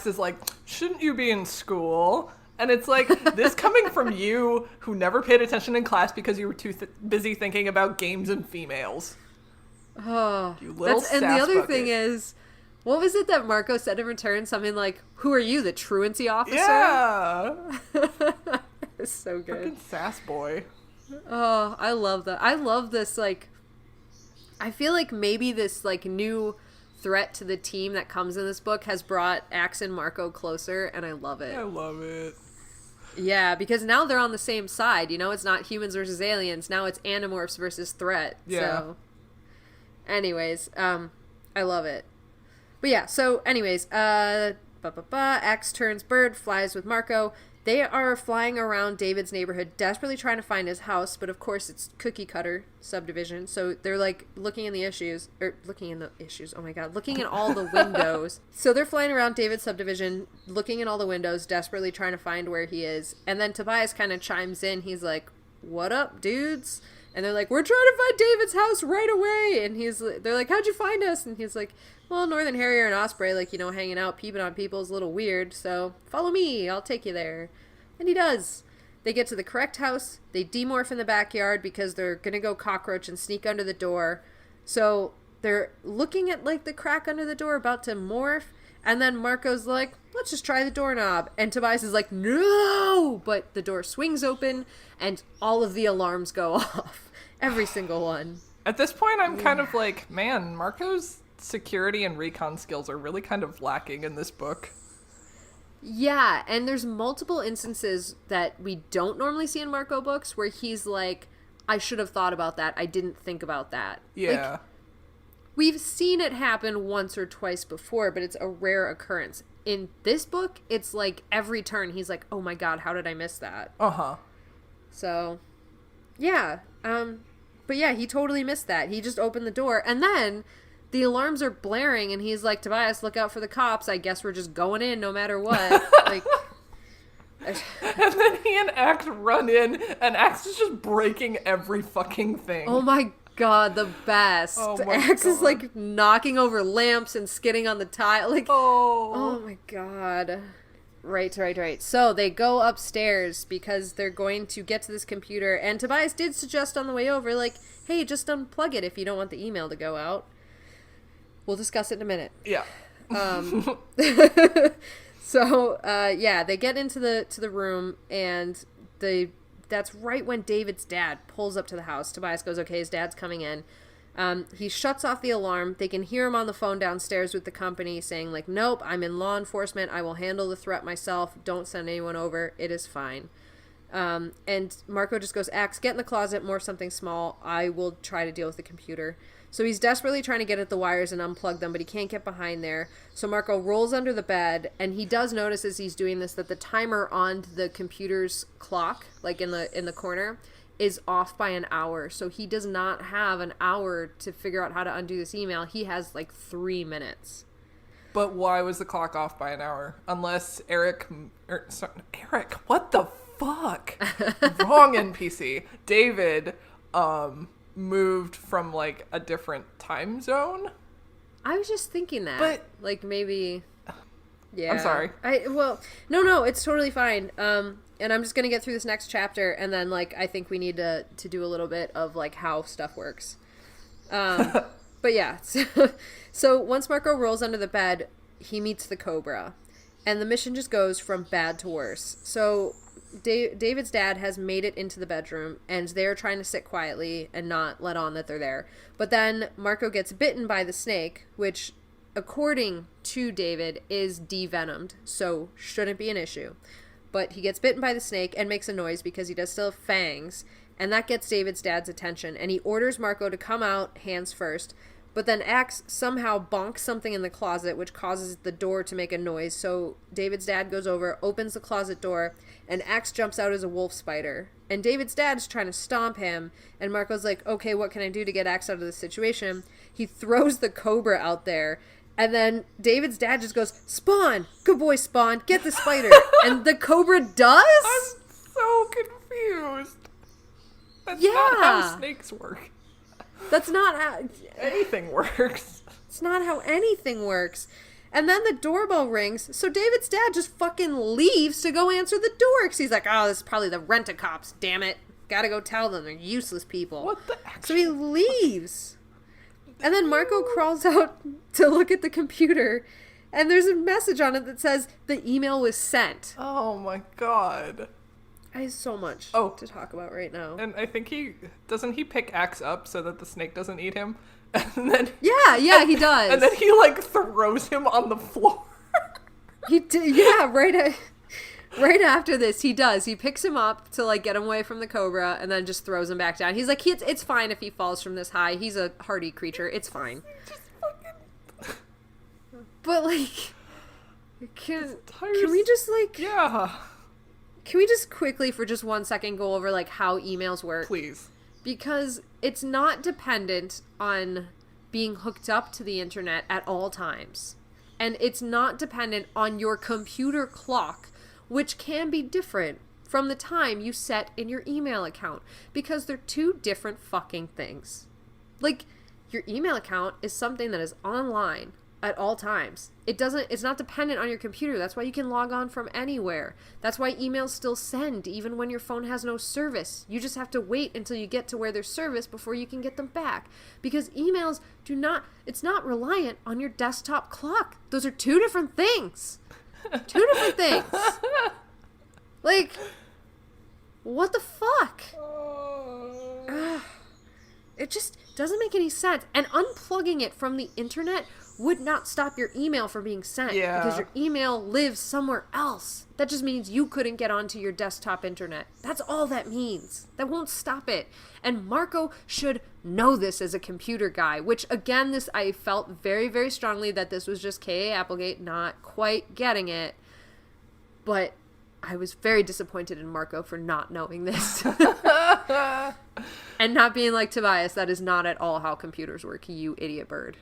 is like, shouldn't you be in school? And it's like, this coming from you who never paid attention in class because you were too busy thinking about games and females. Oh, you little sass and the other bucket. thing is, What was it that Marco said in return? Something like, "Who are you, the truancy officer?" Yeah. It's so good. Fucking sass boy. Oh, I love that. I love this, like, I feel like maybe this, like, new threat to the team that comes in this book has brought Axe and Marco closer, and I love it. I love it. Yeah, because now they're on the same side, you know? It's not humans versus aliens. Now it's Animorphs versus threat. Yeah. So, anyways, I love it. But yeah, so anyways, Axe turns bird, flies with Marco. They are flying around David's neighborhood, desperately trying to find his house, but of course it's cookie cutter subdivision. So they're like looking in all the windows. So they're flying around David's subdivision, looking in all the windows, desperately trying to find where he is. And then Tobias kind of chimes in. He's like, "What up, dudes?" And they're like, "We're trying to find David's house right away." And they're like, "How'd you find us?" And he's like, "Well, Northern Harrier and Osprey, like, you know, hanging out, peeping on people is a little weird. So follow me. I'll take you there." And he does. They get to the correct house. They demorph in the backyard because they're going to go cockroach and sneak under the door. So they're looking at, like, the crack under the door, about to morph. And then Marco's like, "Let's just try the doorknob." And Tobias is like, "No!" But the door swings open and all of the alarms go off. Every single one. At this point, I'm kind of like, man, Marco's security and recon skills are really kind of lacking in this book. Yeah, and there's multiple instances that we don't normally see in Marco books where he's like, "I should have thought about that. I didn't think about that." Yeah. Like, we've seen it happen once or twice before, but it's a rare occurrence. In this book, it's like every turn he's like, "Oh my god, how did I miss that?" Uh-huh. So, yeah. But yeah, he totally missed that. He just opened the door, and then the alarms are blaring, and he's like, "Tobias, look out for the cops. I guess we're just going in no matter what." Like, and then he and Axe run in, and Axe is just breaking every fucking thing. oh my god, the best. Oh my Axe is God. like knocking over lamps and skidding on the tile. Like, oh my god. Right. So they go upstairs because they're going to get to this computer, and Tobias did suggest on the way over, like, "Hey, just unplug it if you don't want the email to go out." We'll discuss it in a minute. Yeah. So, yeah, they get into the room, and that's right when David's dad pulls up to the house. Tobias goes, "Okay, his dad's coming in." He shuts off the alarm. They can hear him on the phone downstairs with the company saying, like, "Nope, I'm in law enforcement. I will handle the threat myself. Don't send anyone over. It is fine." And Marco just goes, "Axe, get in the closet, morph something small. I will try to deal with the computer." So he's desperately trying to get at the wires and unplug them, but he can't get behind there. So Marco rolls under the bed, and he does notice as he's doing this that the timer on the computer's clock, like in the corner, is off by an hour. So he does not have an hour to figure out how to undo this email. He has like 3 minutes. But why was the clock off by an hour? Unless Eric, what the fuck? Wrong NPC. David, moved from like a different time zone. I was just thinking that, but like, maybe, yeah. I'm sorry. No, it's totally fine. And I'm just gonna get through this next chapter, and then, like, I think we need to do a little bit of, like, how stuff works. But yeah, so once Marco rolls under the bed, he meets the Cobra, and the mission just goes from bad to worse. So David's dad has made it into the bedroom, and they're trying to sit quietly and not let on that they're there. But then Marco gets bitten by the snake, which, according to David, is devenomed, so shouldn't be an issue. But he gets bitten by the snake and makes a noise because he does still have fangs, and that gets David's dad's attention, and he orders Marco to come out, hands first. But then Axe somehow bonks something in the closet, which causes the door to make a noise. So David's dad goes over, opens the closet door, and Axe jumps out as a wolf spider. And David's dad's trying to stomp him, and Marco's like, "Okay, what can I do to get Axe out of this situation?" He throws the Cobra out there, and then David's dad just goes, "Spawn! Good boy, Spawn! Get the spider!" And the Cobra does? I'm so confused. That's not how snakes work. That's not how anything works. It's not how anything works. And then the doorbell rings, so David's dad just fucking leaves to go answer the door, because he's like, "Oh, this is probably the rent-a-cops, damn it. Gotta go tell them, they're useless people." What the actual... So he leaves. And then Marco crawls out to look at the computer, and there's a message on it that says the email was sent. Oh my god. I have so much to talk about right now. And I think doesn't he pick Axe up so that the snake doesn't eat him? And then he does. And then he like throws him on the floor. Right after this, he does. He picks him up to, like, get him away from the cobra and then just throws him back down. He's like, it's fine if he falls from this high. He's a hardy creature. It's fine. But, like, can we just, like... Yeah. Can we just quickly, for just 1 second, go over, like, how emails work? Please. Because it's not dependent on being hooked up to the internet at all times. And it's not dependent on your computer clock, which can be different from the time you set in your email account, because they're two different fucking things. Like, your email account is something that is online at all times. It's not dependent on your computer. That's why you can log on from anywhere. That's why emails still send even when your phone has no service. You just have to wait until you get to where there's service before you can get them back, because emails it's not reliant on your desktop clock. Those are two different things. Two different things. Like, what the fuck? It just doesn't make any sense. And unplugging it from the internet would not stop your email from being sent. Yeah. Because your email lives somewhere else. That just means you couldn't get onto your desktop internet. That's all that means. That won't stop it. And Marco should know this as a computer guy, which, again, I felt very, very strongly that this was just K.A. Applegate not quite getting it. But I was very disappointed in Marco for not knowing this. And not being like, Tobias, that is not at all how computers work, you idiot bird.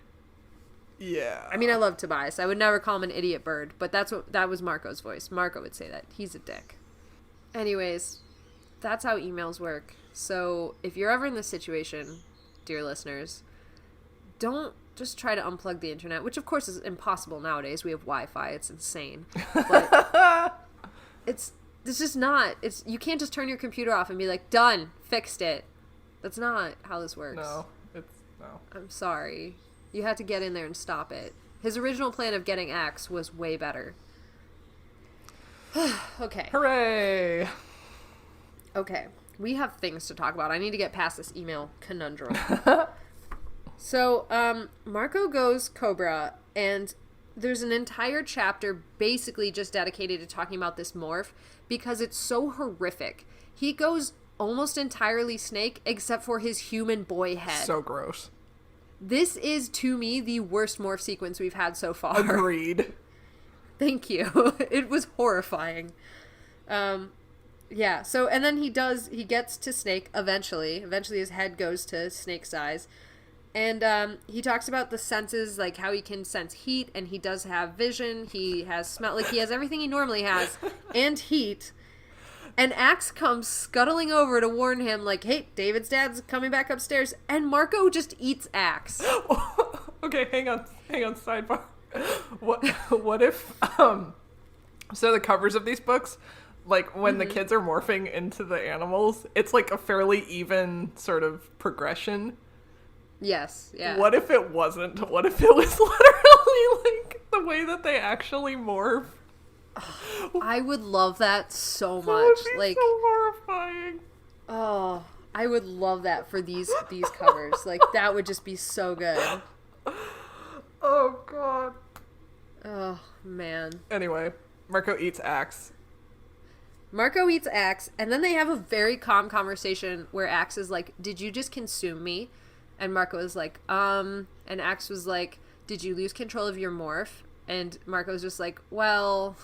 Yeah. I mean, I love Tobias. I would never call him an idiot bird, but that was Marco's voice. Marco would say that. He's a dick. Anyways, that's how emails work. So if you're ever in this situation, dear listeners, don't just try to unplug the internet, which of course is impossible nowadays. We have Wi-Fi. It's insane. But it's just not. You can't just turn your computer off and be like, done, fixed it. That's not how this works. No. I'm sorry. You had to get in there and stop it. His original plan of getting Axe was way better. Okay. Hooray! Okay. We have things to talk about. I need to get past this email conundrum. So, Marco goes Cobra, and there's an entire chapter basically just dedicated to talking about this morph because it's so horrific. He goes almost entirely snake except for his human boy head. So gross. This is, to me, the worst morph sequence we've had so far. Agreed. Thank you. It was horrifying. Yeah, so, and then he gets to Snake eventually. Eventually his head goes to Snake size. And he talks about the senses, like how he can sense heat, and he does have vision. He has smell, like he has everything he normally has, and heat. And Axe comes scuttling over to warn him, like, hey, David's dad's coming back upstairs. And Marco just eats Axe. Okay, hang on, sidebar. What if, so the covers of these books, like, when the kids are morphing into the animals, it's, like, a fairly even sort of progression. Yes, yeah. What if it wasn't? What if it was literally, like, the way that they actually morph? I would love that so much. That would be like, so horrifying. Oh, I would love that for these covers. Like, that would just be so good. Oh, God. Oh, man. Anyway, Marco eats Axe. And then they have a very calm conversation where Axe is like, did you just consume me? And Marco is like, and Axe was like, did you lose control of your morph? And Marco's just like, well...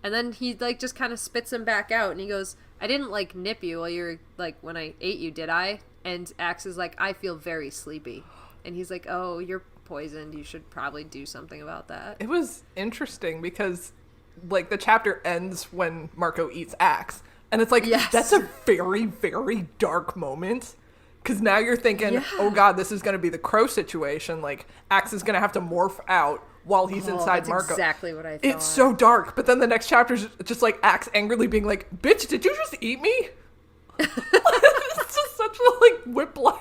And then he, like, just kind of spits him back out, and he goes, I didn't, like, nip you while you were, like, when I ate you, did I? And Axe is like, I feel very sleepy. And he's like, oh, you're poisoned. You should probably do something about that. It was interesting because, like, the chapter ends when Marco eats Axe. And it's like, yes. That's a very, very dark moment. Because now you're thinking, oh, God, this is going to be the Crow situation. Like, Axe is going to have to morph out while he's inside that's Marco. Exactly what I thought. It's so dark. But then the next chapter is just like Axe angrily being like, bitch, did you just eat me? It's just such a, like, whiplash.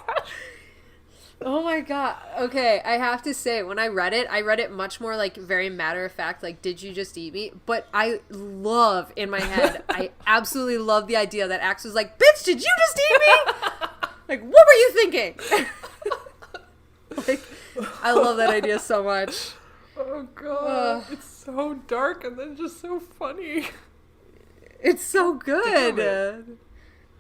Oh my god. Okay, I have to say, when I read it much more like very matter of fact, like, did you just eat me? But I love, in my head, I absolutely love the idea that Axe was like, bitch, did you just eat me? Like, what were you thinking? Like, I love that idea so much. Oh god, it's so dark and then just so funny. It's so good.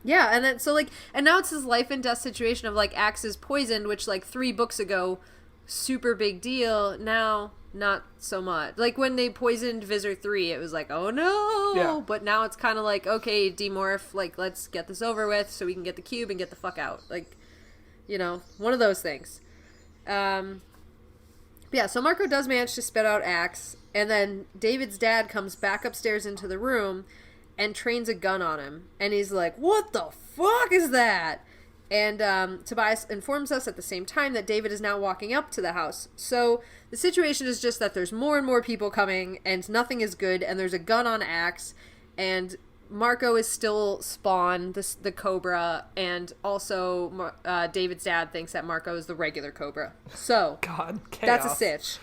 Yeah, and then, so, like, and now it's this life and death situation of, like, Axe is poisoned, which, like, 3 books ago, super big deal. Now, not so much. Like, when they poisoned Visor 3, it was like, oh no! Yeah. But now it's kind of like, okay, Demorph, like, let's get this over with so we can get the cube and get the fuck out. Like, you know, one of those things. Yeah, so Marco does manage to spit out Axe, and then David's dad comes back upstairs into the room and trains a gun on him. And he's like, what the fuck is that? And Tobias informs us at the same time that David is now walking up to the house. So the situation is just that there's more and more people coming, and nothing is good, and there's a gun on Axe, and Marco is still Spawn, the Cobra, and also David's dad thinks that Marco is the regular Cobra. So, God, chaos. That's a sitch.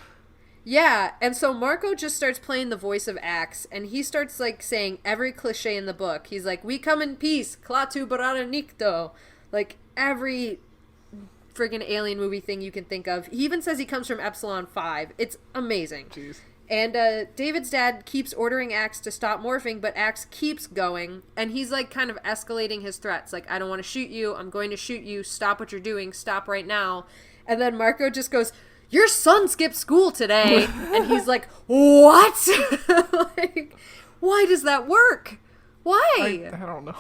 Yeah, and so Marco just starts playing the voice of Axe, and he starts, like, saying every cliche in the book. He's like, we come in peace, klatu barara nikto. Like, every friggin' alien movie thing you can think of. He even says he comes from Epsilon 5. It's amazing. Jeez. And David's dad keeps ordering Axe to stop morphing, but Axe keeps going, and he's, like, kind of escalating his threats. Like, I don't want to shoot you, I'm going to shoot you, stop what you're doing, stop right now. And then Marco just goes, your son skipped school today. And he's like, what? Like, why does that work? Why? I don't know.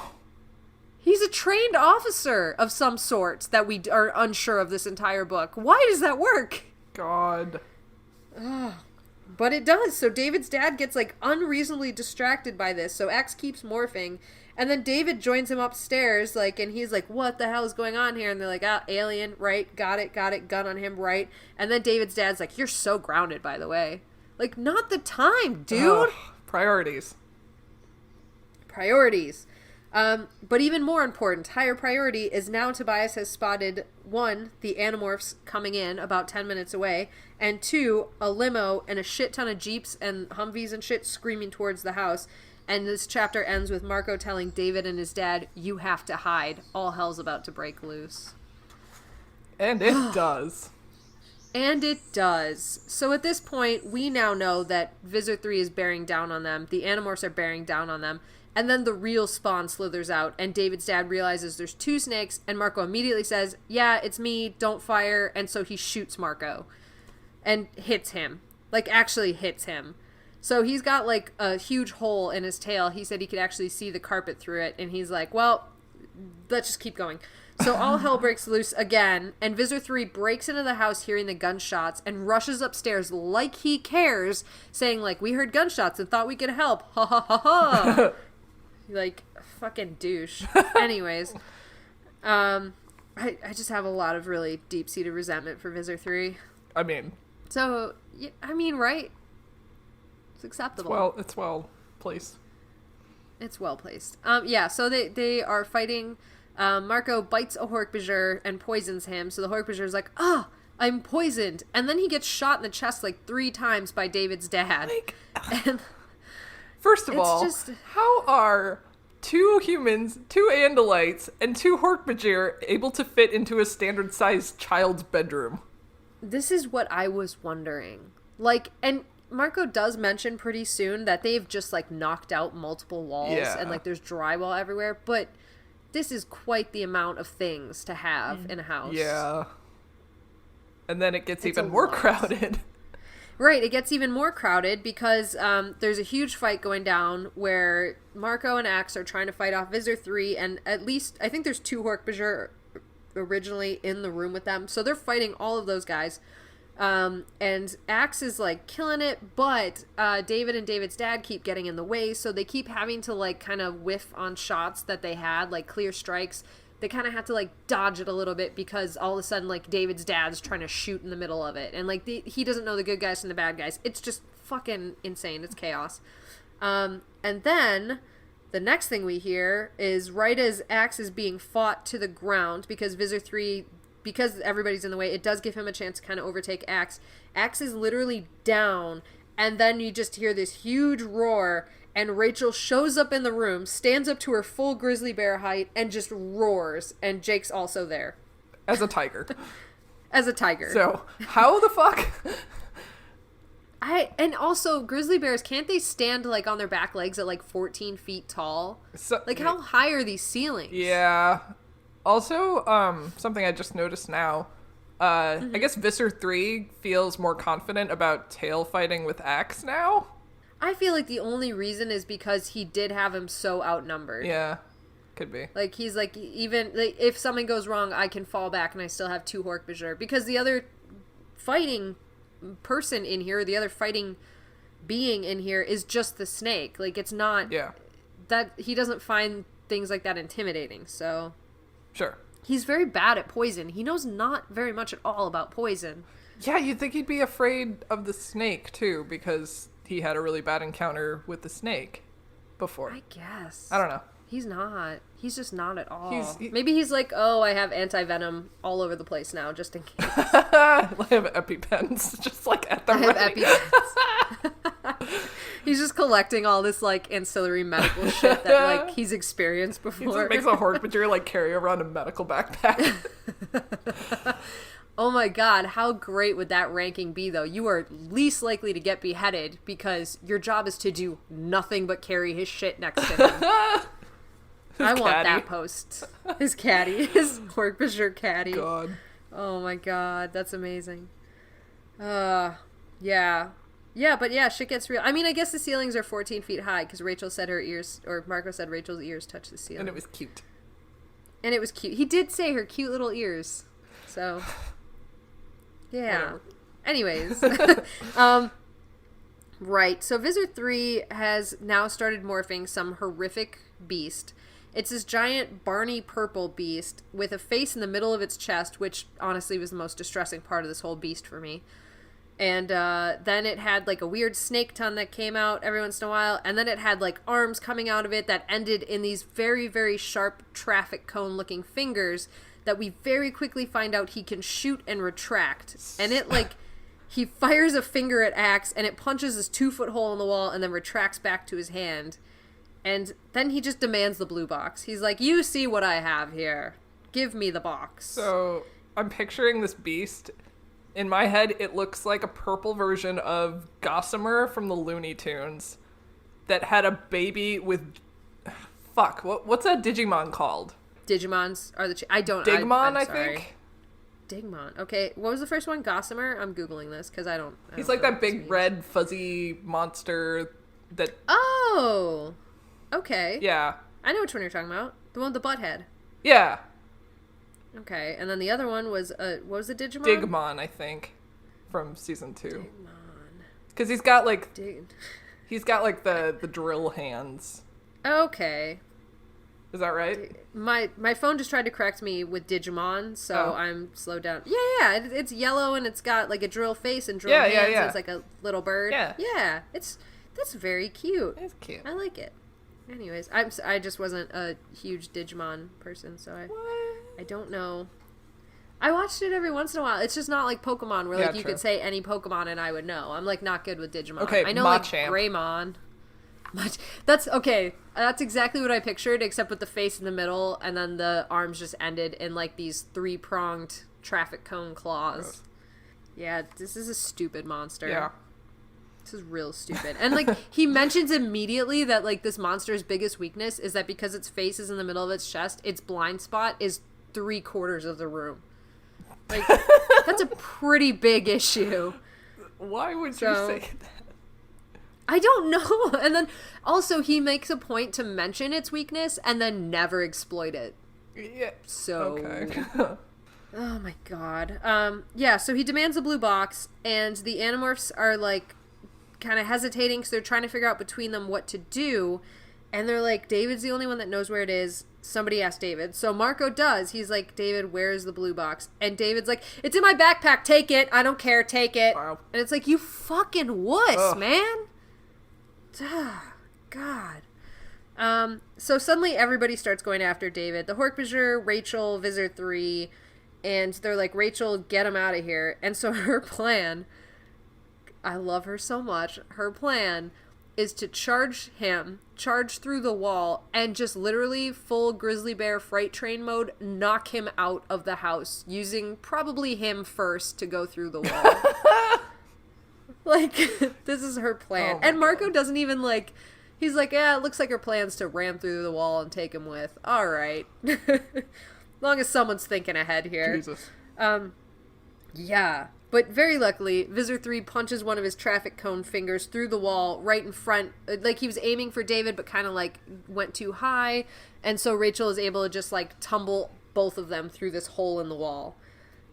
He's a trained officer of some sort that we are unsure of this entire book. Why does that work? God. But it does. So David's dad gets, like, unreasonably distracted by this. So Axe keeps morphing. And then David joins him upstairs, like, and he's like, what the hell is going on here? And they're like, alien, right? Got it, gun on him, right? And then David's dad's like, you're so grounded, by the way. Like, not the time, dude. Priorities. But even more important, higher priority is now Tobias has spotted, 1, the Animorphs coming in about 10 minutes away, and 2, a limo and a shit ton of Jeeps and Humvees and shit screaming towards the house. And this chapter ends with Marco telling David and his dad, you have to hide. All hell's about to break loose. And it does. And it does. So at this point, we now know that Visor 3 is bearing down on them. The Animorphs are bearing down on them. And then the real Spawn slithers out, and David's dad realizes there's 2 snakes, and Marco immediately says, yeah, it's me, don't fire. And so he shoots Marco. And hits him. Like, actually hits him. So he's got, like, a huge hole in his tail. He said he could actually see the carpet through it. And he's like, well, let's just keep going. So all hell breaks loose again. And Visor 3 breaks into the house hearing the gunshots and rushes upstairs like he cares, saying, like, we heard gunshots and thought we could help. Ha ha ha ha. Like, fucking douche. Anyways. I just have a lot of really deep-seated resentment for Visor 3. I mean. So, right? It's acceptable. It's well placed. It's well placed. Yeah, so they are fighting. Marco bites a Hork-Bajir and poisons him. So the Hork-Bajir's like, I'm poisoned. And then he gets shot in the chest like 3 times by David's dad. And first of all, how are 2 humans, 2 Andalites, and 2 Hork-Bajir able to fit into a standard-sized child's bedroom? This is what I was wondering. Like, and Marco does mention pretty soon that they've just, like, knocked out multiple walls and, like, there's drywall everywhere, but this is quite the amount of things to have in a house. Yeah. And then it gets even more crowded. Right, it gets even more crowded because there's a huge fight going down where Marco and Axe are trying to fight off Visor 3, and at least, I think there's 2 Hork-Bajir originally in the room with them, so they're fighting all of those guys. And Axe is, like, killing it, but David and David's dad keep getting in the way, so they keep having to, like, kind of whiff on shots that they had, like, clear strikes. They kind of have to, like, dodge it a little bit because all of a sudden, like, David's dad's trying to shoot in the middle of it. And, like, he doesn't know the good guys from the bad guys. It's just fucking insane. It's chaos. And then the next thing we hear is right as Axe is being fought to the ground because Visor 3 because everybody's in the way, it does give him a chance to kind of overtake Axe. Axe is literally down, and then you just hear this huge roar, and Rachel shows up in the room, stands up to her full grizzly bear height, and just roars, and Jake's also there. As a tiger. As a tiger. So, how the fuck? And also, grizzly bears, can't they stand, like, on their back legs at, like, 14 feet tall? So, like, how high are these ceilings? Yeah. Also, something I just noticed now, I guess Visser 3 feels more confident about tail fighting with Axe now. I feel like the only reason is because he did have him so outnumbered. Yeah, could be. Like, he's like, even, like, if something goes wrong, I can fall back and I still have 2 Hork-Bajir. Because the other fighting person in here, the other fighting being in here is just the snake. Like, it's not... Yeah. That, he doesn't find things like that intimidating, so... Sure. He's very bad at poison. He knows not very much at all about poison. Yeah, you'd think he'd be afraid of the snake, too, because he had a really bad encounter with the snake before. I guess. I don't know. He's not. He's just not at all. Maybe he's like, oh, I have anti-venom all over the place now, just in case. I have EpiPens, just like at the ready. EpiPens. He's just collecting all this, like, ancillary medical shit that, like, he's experienced before. He just makes a Hork-Bajir, like, carry around a medical backpack. Oh my god, how great would that ranking be, though? You are least likely to get beheaded because your job is to do nothing but carry his shit next to him. I want that post. His caddy. His Hork-Bajir caddy. God. Oh my god, that's amazing. Yeah. Yeah, but yeah, shit gets real. I mean, I guess the ceilings are 14 feet high because Rachel said her ears, or Marco said Rachel's ears touch the ceiling. And it was cute. And it was cute. He did say her cute little ears. So... Yeah. Whatever. Anyways. Right. So Visser 3 has now started morphing some horrific beast. It's this giant Barney purple beast with a face in the middle of its chest, which honestly was the most distressing part of this whole beast for me. And then it had like a weird snake tongue that came out every once in a while. And then it had like arms coming out of it that ended in these very, very sharp traffic cone looking fingers that we very quickly find out he can shoot and retract. And it, like, he fires a finger at Axe, and it punches this 2-foot hole in the wall and then retracts back to his hand. And then he just demands the blue box. He's like, you see what I have here. Give me the box. So, I'm picturing this beast. In my head, it looks like a purple version of Gossamer from the Looney Tunes that had a baby with... Fuck, what's that Digimon called? Digimons are the... Digmon, I think? Digmon. Okay, what was the first one? Gossamer? I'm Googling this because I don't He's like that big red fuzzy monster that... Oh! Okay. Yeah. I know which one you're talking about. The one with the butt head. Yeah. Okay, and then the other one was... what was the Digimon? Digmon, I think. From season 2. Digmon. Because he's got like... He's got like the drill hands. Okay. Is that right? My phone just tried to correct me with Digimon, so I'm slowed down. Yeah, it's yellow and it's got like a drill face and drill hands. Yeah. It's like a little bird. Yeah. That's very cute. It's cute. I like it. Anyways, I just wasn't a huge Digimon person, so I don't know. I watched it every once in a while. It's just not like Pokemon, where like you could say any Pokemon and I would know. I'm like not good with Digimon. Okay, I know Machamp. like Greymon. That's okay. That's exactly what I pictured, except with the face in the middle, and then the arms just ended in like these 3-pronged traffic cone claws. Gross. Yeah, this is a stupid monster. Yeah. This is real stupid. And like he mentions immediately that like this monster's biggest weakness is that because its face is in the middle of its chest, its blind spot is 3/4 of the room. Like that's a pretty big issue. Why would you say that? I don't know. And then also he makes a point to mention its weakness and then never exploit it. Yeah. So okay. Oh my god. Yeah, so he demands a blue box and the Animorphs are like kind of hesitating because they're trying to figure out between them what to do. And they're like, David's the only one that knows where it is. Somebody asked David. So Marco does. He's like, David, where's the blue box? And David's like, it's in my backpack. Take it. I don't care. Take it. Wow. And it's like, you fucking wuss, man. God. So suddenly everybody starts going after David. The Hork-Bajir, Rachel, Visser 3, And they're like, Rachel, get him out of here. And so her plan, I love her so much, her plan is to charge through the wall, and just literally full grizzly bear freight train mode, knock him out of the house, using probably him first to go through the wall. Like, this is her plan. And Marco doesn't even, like, he's like, yeah, it looks like her plan's to ram through the wall and take him with. All right. Long as someone's thinking ahead here. Jesus. Yeah. But very luckily, Visor 3 punches one of his traffic cone fingers through the wall right in front. Like, he was aiming for David, but kind of, like, went too high. And so Rachel is able to just, like, tumble both of them through this hole in the wall.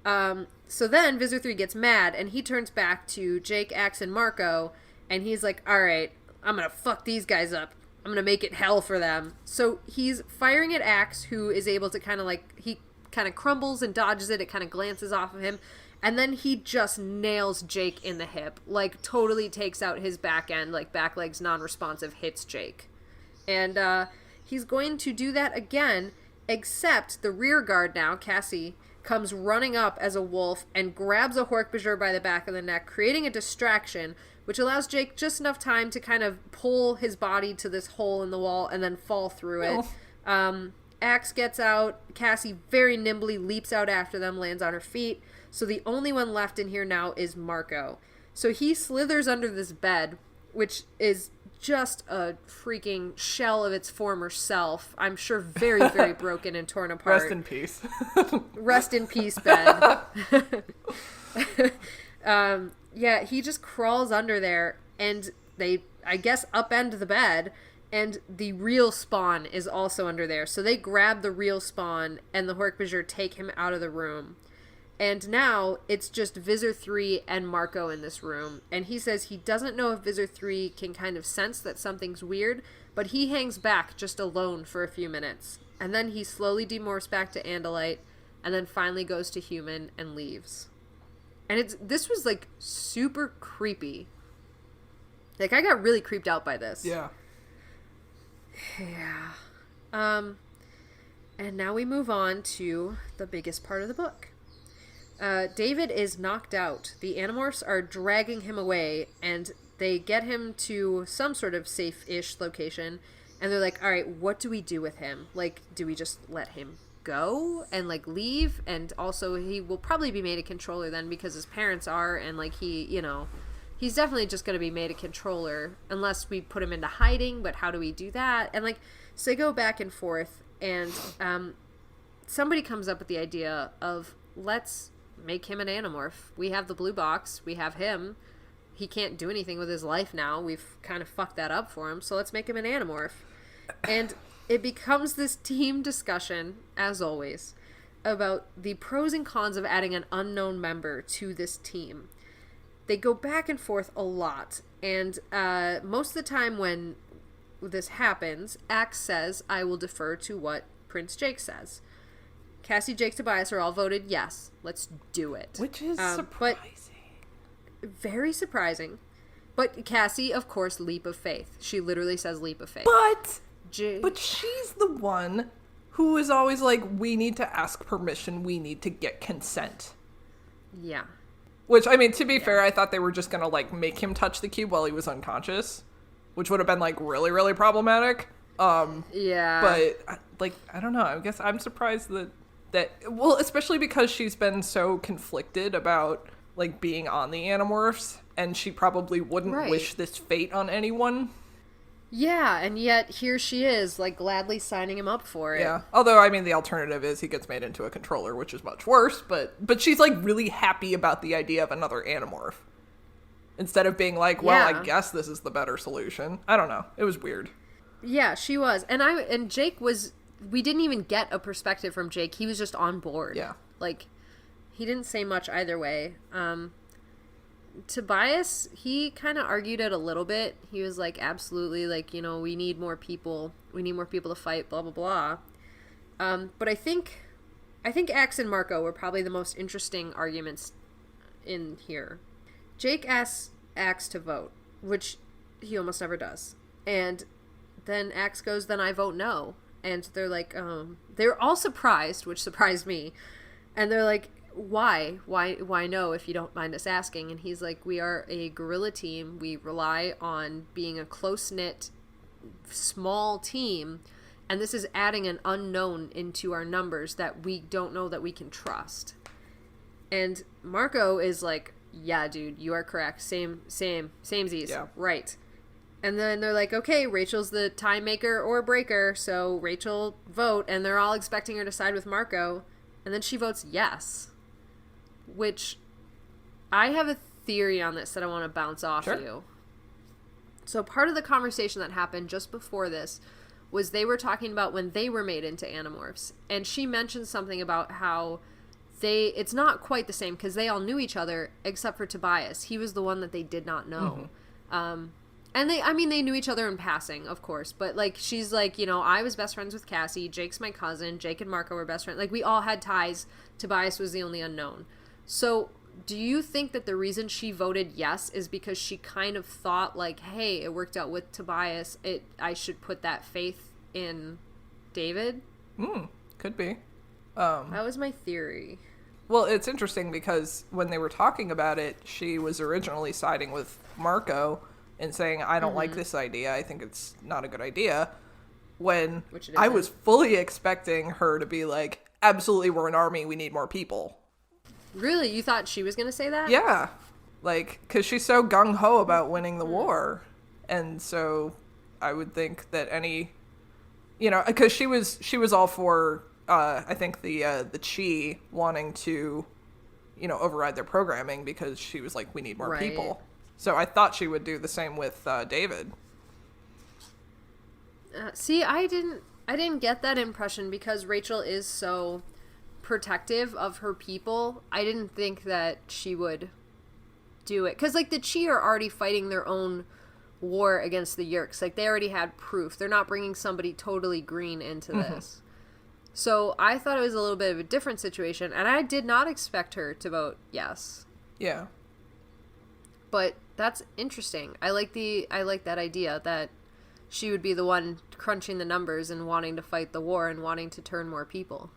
So then Visor 3 gets mad, and he turns back to Jake, Axe, and Marco. And he's like, all right, I'm going to fuck these guys up. I'm going to make it hell for them. So he's firing at Axe, who is able to kind of, like, he kind of crumbles and dodges it. It kind of glances off of him. And then he just nails Jake in the hip, like totally takes out his back end, like back legs non-responsive, hits Jake. And he's going to do that again, except the rear guard now, Cassie, comes running up as a wolf and grabs a Hork-Bajir by the back of the neck, creating a distraction, which allows Jake just enough time to kind of pull his body to this hole in the wall and then fall through it. Axe gets out, Cassie very nimbly leaps out after them, lands on her feet. So the only one left in here now is Marco. So he slithers under this bed, which is just a freaking shell of its former self. I'm sure very, very broken and torn apart. Rest in peace. Rest in peace, bed. Yeah, he just crawls under there, and they, I guess, upend the bed, and the real Spawn is also under there. So they grab the real Spawn, and the Hork-Bajir take him out of the room. And now it's just Visor 3 and Marco in this room. And he says he doesn't know if Visor 3 can kind of sense that something's weird, but he hangs back just alone for a few minutes. And then he slowly demorphs back to Andalite, and then finally goes to human and leaves. And this was, like, super creepy. Like, I got really creeped out by this. Yeah. Yeah. And now we move on to the biggest part of the book. David is knocked out. The Animorphs are dragging him away, and they get him to some sort of safe-ish location, and they're like, all right, what do we do with him? Like, do we just let him go and, like, leave? And also, he will probably be made a controller then, because his parents are, and, like, he, you know, he's definitely just going to be made a controller, unless we put him into hiding, but how do we do that? And, like, so they go back and forth, and somebody comes up with the idea of, let's make him an Animorph. We have the blue box. We have him. He can't do anything with his life now. We've kind of fucked that up for him. So let's make him an Animorph. And it becomes this team discussion, as always, about the pros and cons of adding an unknown member to this team. They go back and forth a lot. And most of the time when this happens, Axe says, I will defer to what Prince Jake says. Cassie, Jake, Tobias are all voted yes. Let's do it. Which is surprising. Very surprising. But Cassie, of course, leap of faith. She literally says leap of faith. But she's the one who is always like, we need to ask permission. We need to get consent. Yeah. Which, I mean, to be fair, I thought they were just going to, like, make him touch the cube while he was unconscious. Which would have been, like, really, really problematic. Yeah. But, like, I don't know. I guess I'm surprised that, well, especially because she's been so conflicted about, like, being on the Animorphs, and she probably wouldn't wish this fate on anyone. Yeah, and yet here she is, like, gladly signing him up for it. Yeah, although, I mean, the alternative is he gets made into a controller, which is much worse, but she's, like, really happy about the idea of another Animorph. Instead of being like, well, I guess this is the better solution. I don't know. It was weird. Yeah, she was. And Jake was... We didn't even get a perspective from Jake. He was just on board. Yeah. Like, he didn't say much either way. Tobias, he kind of argued it a little bit. He was like, absolutely, like, you know, we need more people. We need more people to fight, blah, blah, blah. But I think Axe and Marco were probably the most interesting arguments in here. Jake asks Axe to vote, which he almost never does. And then Axe goes, then I vote no. And they're like, they're all surprised, which surprised me. And they're like, why no, if you don't mind us asking? And he's like, we are a guerrilla team. We rely on being a close-knit, small team, and this is adding an unknown into our numbers that we don't know that we can trust. And Marco is like, yeah, dude, you are correct. Samesies. Yeah. Right. And then they're like, okay, Rachel's the time maker or breaker, so Rachel vote, and they're all expecting her to side with Marco, and then she votes yes. Which, I have a theory on this that I want to bounce off you. So part of the conversation that happened just before this was they were talking about when they were made into Animorphs, and she mentioned something about how it's not quite the same because they all knew each other except for Tobias. He was the one that they did not know. And they knew each other in passing, of course, but like, she's like, I was best friends with Cassie, Jake's my cousin, Jake and Marco were best friends. Like, we all had ties. Tobias was the only unknown. So do you think that the reason she voted yes is because she kind of thought like, hey, it worked out with Tobias, I should put that faith in David? Could be. That was my theory. Well, it's interesting because when they were talking about it, she was originally siding with Marco and saying, I don't like this idea. I think it's not a good idea. When I was fully expecting her to be like, absolutely, we're an army. We need more people. Really? You thought she was going to say that? Yeah. Like, because she's so gung-ho about winning the war. And so I would think that because she was all for, I think the Chi wanting to, override their programming because she was like, we need more people. So I thought she would do the same with David. See, I didn't get that impression because Rachel is so protective of her people. I didn't think that she would do it because like the Chi are already fighting their own war against the Yeerks. Like, they already had proof. They're not bringing somebody totally green into this. So I thought it was a little bit of a different situation, and I did not expect her to vote yes. Yeah. But that's interesting. I like that idea that she would be the one crunching the numbers and wanting to fight the war and wanting to turn more people.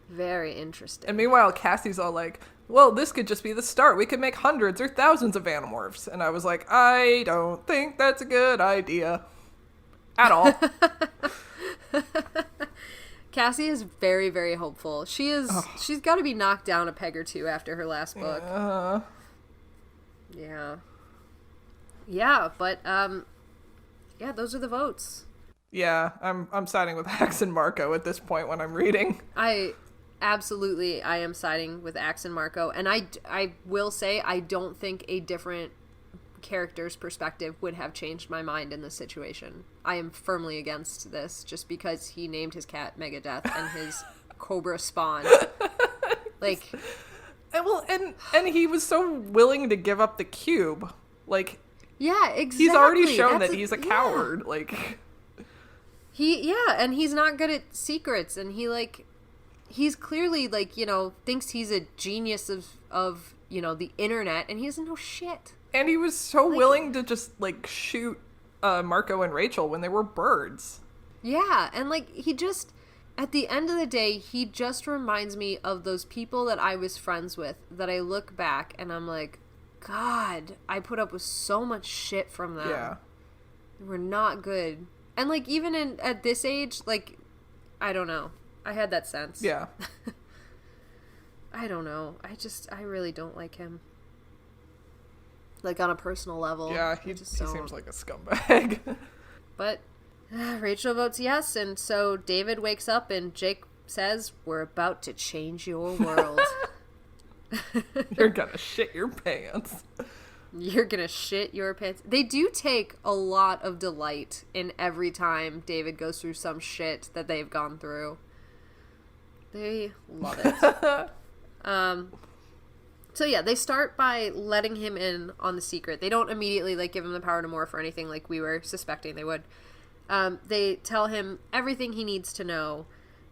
Very interesting. And meanwhile, Cassie's all like, well, this could just be the start. We could make hundreds or thousands of Animorphs. And I was like, I don't think that's a good idea. At all. Cassie is very, very hopeful. She's got to be knocked down a peg or two after her last book. Yeah, but those are the votes. Yeah, I'm siding with Axe and Marco at this point when I'm reading. I am siding with Axe and Marco, and I will say I don't think a different character's perspective would have changed my mind in this situation. I am firmly against this just because he named his cat Megadeth and his cobra spawn. Like, and he was so willing to give up the cube. Like, yeah, exactly. He's already shown that he's a coward. Like, and he's not good at secrets, and he's clearly like, thinks he's a genius of the internet, and he doesn't know shit. And he was so willing to just like shoot Marco and Rachel when they were birds. Yeah, and he just, at the end of the day, he just reminds me of those people that I was friends with that I look back and I'm like, God, I put up with so much shit from them. Yeah. We're not good. And even at this age, I don't know. I had that sense. Yeah. I don't know. I really don't like him. On a personal level. Yeah, he seems like a scumbag. But Rachel votes yes, and so David wakes up and Jake says, we're about to change your world. You're gonna shit your pants. You're gonna shit your pants. They do take a lot of delight in every time David goes through some shit that they've gone through. They love it. So yeah, they start by letting him in on the secret. They don't immediately give him the power to morph or anything like we were suspecting they would. They tell him everything he needs to know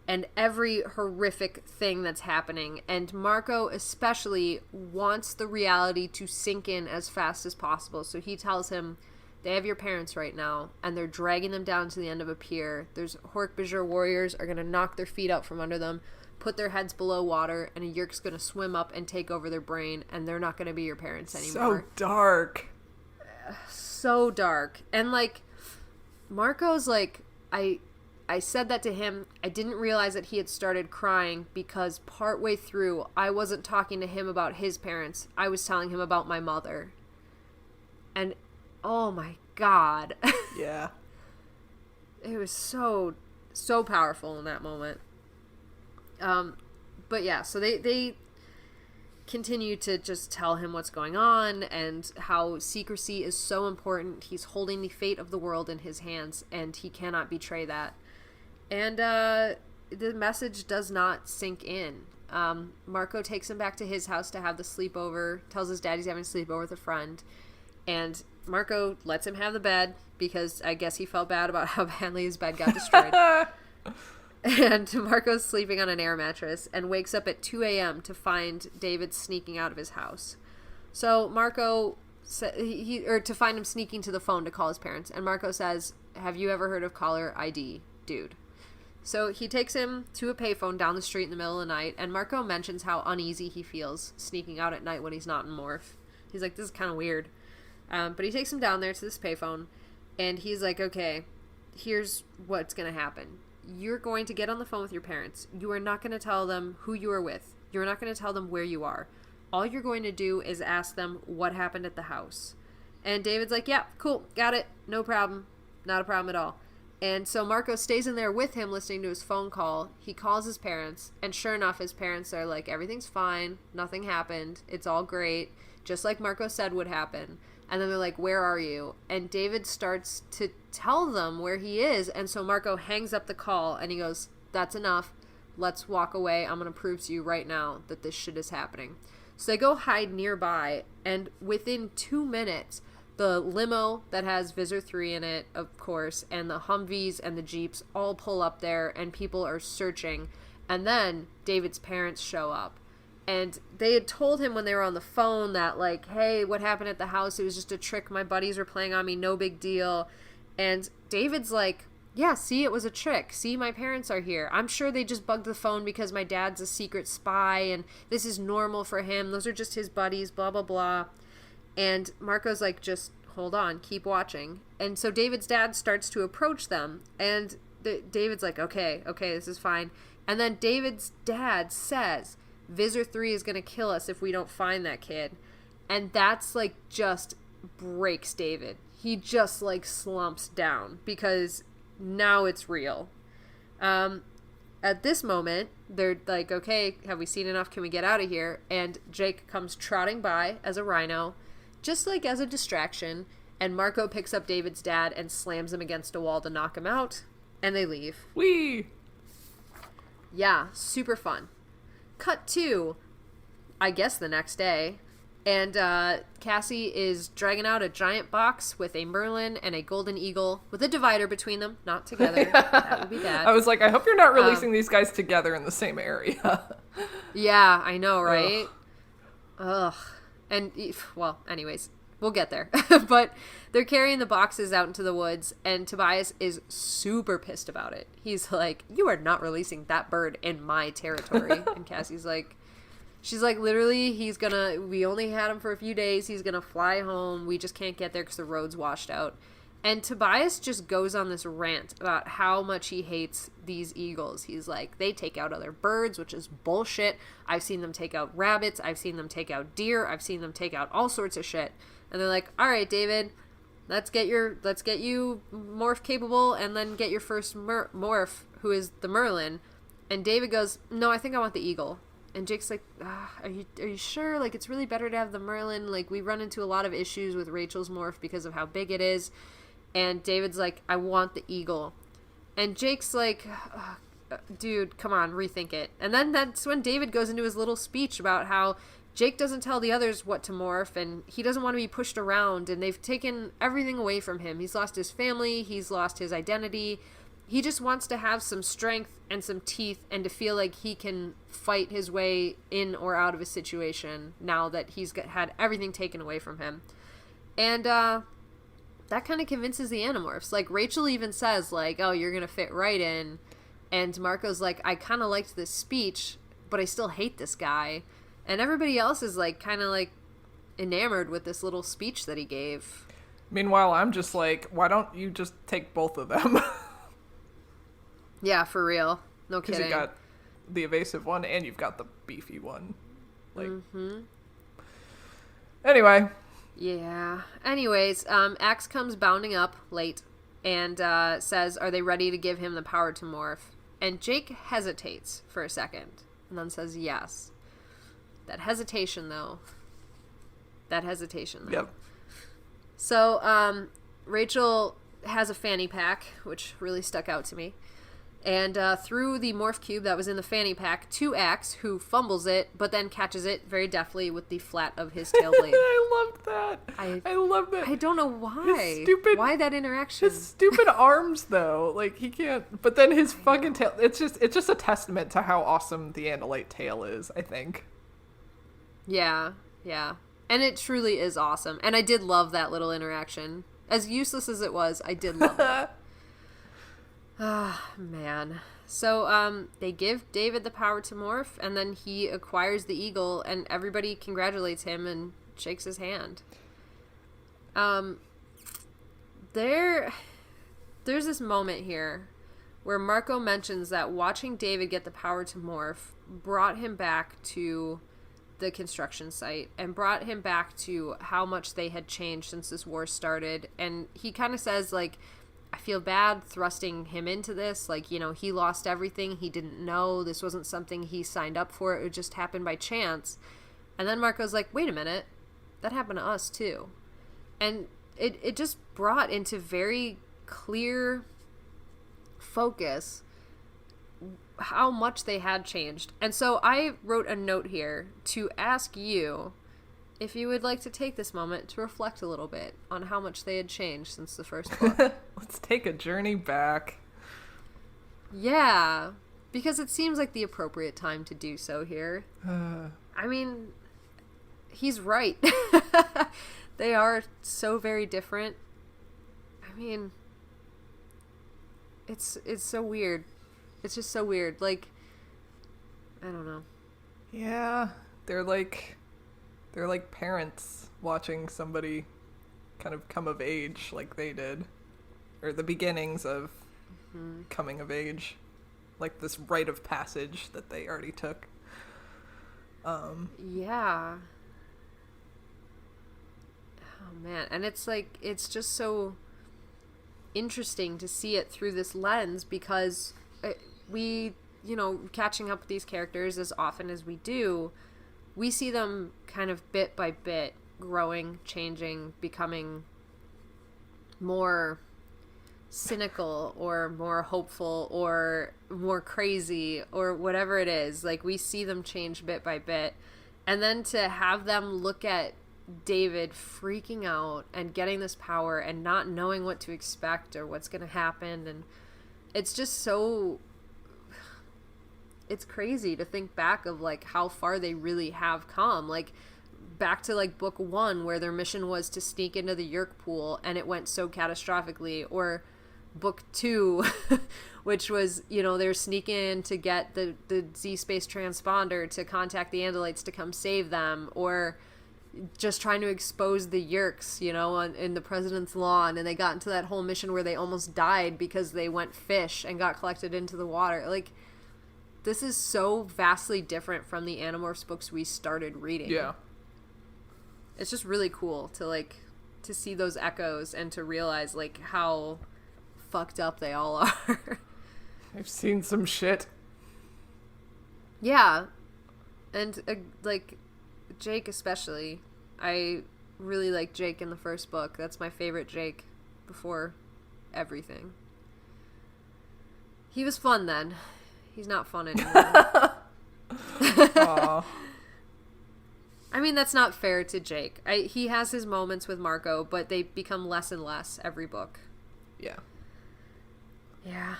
and every horrific thing that's happening. And Marco especially wants the reality to sink in as fast as possible. So he tells him, they have your parents right now, and they're dragging them down to the end of a pier. There's Hork-Bajir warriors are going to knock their feet out from under them. put their heads below water, and a Yeerk's gonna swim up and take over their brain, and they're not gonna be your parents anymore. So dark. So dark. And, like, Marco's like, I said that to him. I didn't realize that he had started crying because partway through, I wasn't talking to him about his parents. I was telling him about my mother. And, oh my God. Yeah. It was so powerful in that moment. But yeah, so they continue to just tell him what's going on and how secrecy is so important. He's holding the fate of the world in his hands, and he cannot betray that. And the message does not sink in. Marco takes him back to his house to have the sleepover, tells his dad he's having a sleepover with a friend, and Marco lets him have the bed because I guess he felt bad about how badly his bed got destroyed. And Marco's sleeping on an air mattress and wakes up at 2 a.m. to find David sneaking out of his house. So Marco, to find him sneaking to the phone to call his parents. And Marco says, "Have you ever heard of caller ID, dude?" So he takes him to a payphone down the street in the middle of the night. And Marco mentions how uneasy he feels sneaking out at night when he's not in Morph. He's like, this is kind of weird. But he takes him down there to this payphone. And he's like, okay, here's what's going to happen. You're going to get on the phone with your parents. You are not going to tell them who you are with. You're not going to tell them where you are. All you're going to do is ask them what happened at the house. And David's like, yeah, cool, got it, no problem, not a problem at all. And so Marco stays in there with him listening to his phone call. He calls his parents, and sure enough, his parents are like, everything's fine, nothing happened, it's all great, just like Marco said would happen. And then they're like, where are you? And David starts to tell them where he is. And so Marco hangs up the call and he goes, that's enough. Let's walk away. I'm going to prove to you right now that this shit is happening. So they go hide nearby. And within 2 minutes, the limo that has Visor 3 in it, of course, and the Humvees and the Jeeps all pull up there and people are searching. And then David's parents show up. And they had told him when they were on the phone that, like, hey, what happened at the house? It was just a trick. My buddies were playing on me. No big deal. And David's like, yeah, see, it was a trick. See, my parents are here. I'm sure they just bugged the phone because my dad's a secret spy and this is normal for him. Those are just his buddies, blah, blah, blah. And Marco's like, just hold on, keep watching. And so David's dad starts to approach them. And David's like, okay, this is fine. And then David's dad says, Visor 3 is going to kill us if we don't find that kid. And that's, like, just breaks David. He just, like, slumps down because now it's real. At this moment, they're like, okay, have we seen enough? Can we get out of here? And Jake comes trotting by as a rhino, just, like, as a distraction. And Marco picks up David's dad and slams him against a wall to knock him out. And they leave. Whee! Yeah, super fun. Cut to, I guess, the next day, and Cassie is dragging out a giant box with a Merlin and a golden eagle with a divider between them, not together. That would be bad. I was like, I hope you're not releasing these guys together in the same area. Yeah, I know, right? Ugh. And, well, anyways, we'll get there. But they're carrying the boxes out into the woods, and Tobias is super pissed about it. He's like, you are not releasing that bird in my territory. And Cassie's like, she's like, literally, we only had him for a few days. He's gonna fly home. We just can't get there because the road's washed out. And Tobias just goes on this rant about how much he hates these eagles. He's like, they take out other birds, which is bullshit. I've seen them take out rabbits. I've seen them take out deer. I've seen them take out all sorts of shit. And they're like, all right, David, let's get you morph capable and then get your first morph, who is the Merlin. And David goes, no, I think I want the eagle. And Jake's like, are you sure? Like, it's really better to have the Merlin. Like, we run into a lot of issues with Rachel's morph because of how big it is. And David's like, I want the eagle. And Jake's like, dude, come on, rethink it. And then that's when David goes into his little speech about how Jake doesn't tell the others what to morph, and he doesn't want to be pushed around, and they've taken everything away from him. He's lost his family, he's lost his identity. He just wants to have some strength and some teeth and to feel like he can fight his way in or out of a situation now that he's had everything taken away from him. And that kind of convinces the Animorphs. Like, Rachel even says, like, oh, you're going to fit right in. And Marco's like, I kind of liked this speech, but I still hate this guy. And everybody else is like kind of like enamored with this little speech that he gave. Meanwhile, I'm just like, why don't you just take both of them? Yeah, for real. No kidding. Because you got the evasive one and you've got the beefy one. Like, Anyway. Yeah. Anyways, Axe comes bounding up late and says, are they ready to give him the power to morph? And Jake hesitates for a second and then says yes. That hesitation, though. Yep. So, Rachel has a fanny pack, which really stuck out to me. And threw the morph cube that was in the fanny pack to Axe, who fumbles it, but then catches it very deftly with the flat of his tail blade. I loved that. I loved that. I don't know why. Why that interaction? His stupid arms, though. Like, he can't... But then his fucking tail... It's just a testament to how awesome the Andalite tail is, I think. Yeah. And it truly is awesome. And I did love that little interaction. As useless as it was, I did love it. Ah, man. So, they give David the power to morph, and then he acquires the eagle, and everybody congratulates him and shakes his hand. There's this moment here where Marco mentions that watching David get the power to morph brought him back to the construction site and brought him back to how much they had changed since this war started. And he kind of says, like, I feel bad thrusting him into this. Like, you know, he lost everything. He didn't know. This wasn't something he signed up for. It just happened by chance. And then Marco's like, wait a minute. That happened to us, too. And it just brought into very clear focus how much they had changed. And so I wrote a note here to ask you if you would like to take this moment to reflect a little bit on how much they had changed since the first book. Let's take a journey back. Yeah, because it seems like the appropriate time to do so here. I mean, he's right. They are so very different. I mean, it's so weird. It's just so weird. Like, I don't know. Yeah, they're like parents watching somebody kind of come of age like they did, or the beginnings of coming of age, like this rite of passage that they already took. Yeah. Oh man, and it's like, it's just so interesting to see it through this lens, because we, you know, catching up with these characters as often as we do, we see them kind of bit by bit growing, changing, becoming more cynical or more hopeful or more crazy or whatever it is. Like, we see them change bit by bit. And then to have them look at David freaking out and getting this power and not knowing what to expect or what's going to happen, and it's just so... It's crazy to think back of, like, how far they really have come. Like, back to, like, book 1, where their mission was to sneak into the Yerk pool, and it went so catastrophically. Or book 2, which was, you know, they're sneaking in to get the Z-Space transponder to contact the Andalites to come save them. Or just trying to expose the Yerks, you know, in the president's lawn, and they got into that whole mission where they almost died because they went fish and got collected into the water. Like, this is so vastly different from the Animorphs books we started reading. Yeah. It's just really cool to, like, to see those echoes and to realize, like, how fucked up they all are. I've seen some shit. Yeah. And, like, Jake especially. I really like Jake in the first book. That's my favorite Jake before everything. He was fun then. He's not fun anymore. Aww. I mean, that's not fair to Jake. He has his moments with Marco, but they become less and less every book. Yeah. Yeah.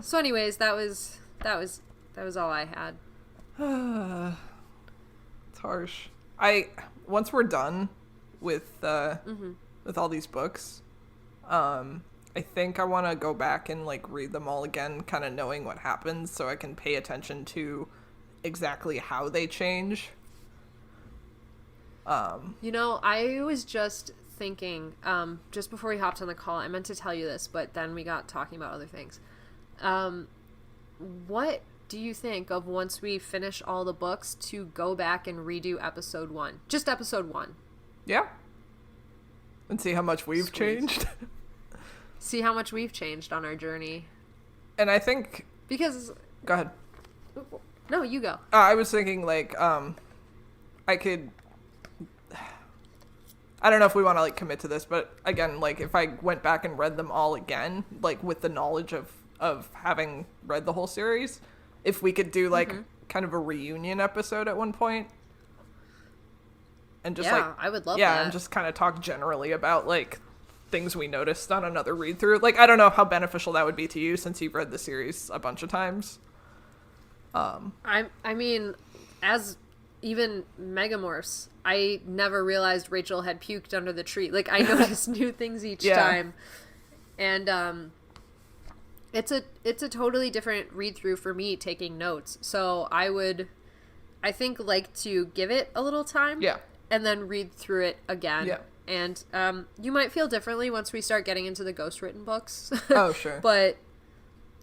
So anyways, that was all I had. It's harsh. Once we're done with all these books, I think I want to go back and like read them all again, kind of knowing what happens, so I can pay attention to exactly how they change. You know, I was just thinking, just before we hopped on the call, I meant to tell you this, but then we got talking about other things. What do you think of, once we finish all the books, to go back and redo episode 1? Just episode 1. Yeah. And see how much we've changed. See how much we've changed on our journey. And I think... Because... Go ahead. No, you go. I was thinking, like, I could... I don't know if we want to, like, commit to this, but, again, like, if I went back and read them all again, like, with the knowledge of having read the whole series, if we could do, like, kind of a reunion episode at one point. And just, I would love that. Yeah, and just kind of talk generally about, like, things we noticed on another read-through. Like, I don't know how beneficial that would be to you, since you've read the series a bunch of times. I mean, as even Megamorphs, I never realized Rachel had puked under the tree. Like, I noticed new things each time. And it's a totally different read-through for me taking notes. So I think, like to give it a little time. Yeah. And then read through it again. Yeah. And you might feel differently once we start getting into the ghostwritten books. Oh, sure. But,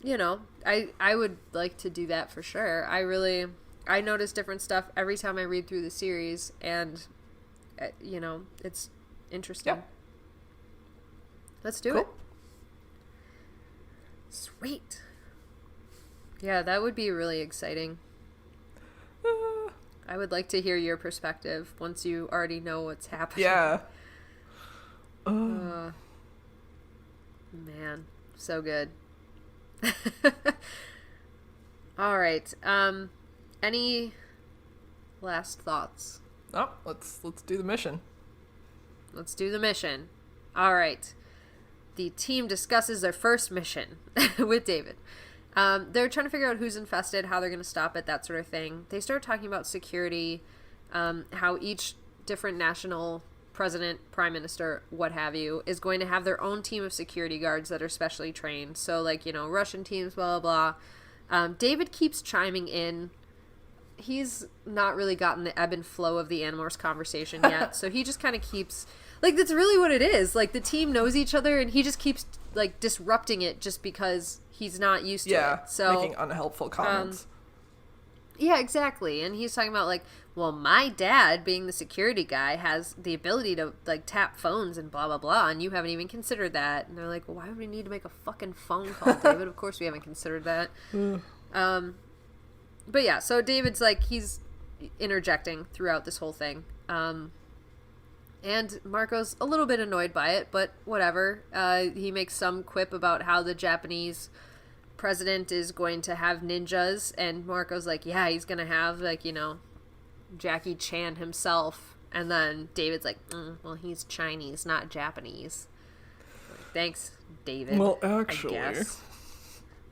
you know, I would like to do that for sure. I notice different stuff every time I read through the series, and, you know, it's interesting. Yeah. Let's do it. Sweet. Yeah, that would be really exciting. I would like to hear your perspective once you already know what's happening. Yeah. Man, so good. All right. Any last thoughts? Oh, let's do the mission. Let's do the mission. All right. The team discusses their first mission with David. They're trying to figure out who's infested, how they're going to stop it, that sort of thing. They start talking about security, how each different national president, prime minister, what have you, is going to have their own team of security guards that are specially trained. So, like, you know, Russian teams, blah, blah, blah. David keeps chiming in. He's not really gotten the ebb and flow of the Animorphs conversation yet, so he just kind of keeps... Like, that's really what it is. Like, the team knows each other, and he just keeps, like, disrupting it just because he's not used to it. So, making unhelpful comments. Yeah, exactly. And he's talking about, like, well, my dad, being the security guy, has the ability to, like, tap phones and blah, blah, blah, and you haven't even considered that. And they're like, well, why would we need to make a fucking phone call, David? Of course we haven't considered that. But yeah, so David's, like, he's interjecting throughout this whole thing. And Marco's a little bit annoyed by it, but whatever. He makes some quip about how the Japanese president is going to have ninjas, and Marco's like, yeah, he's going to have, like, you know, Jackie Chan himself. And then David's like, well, he's Chinese, not Japanese. Like, thanks, David. Well, actually. I guess.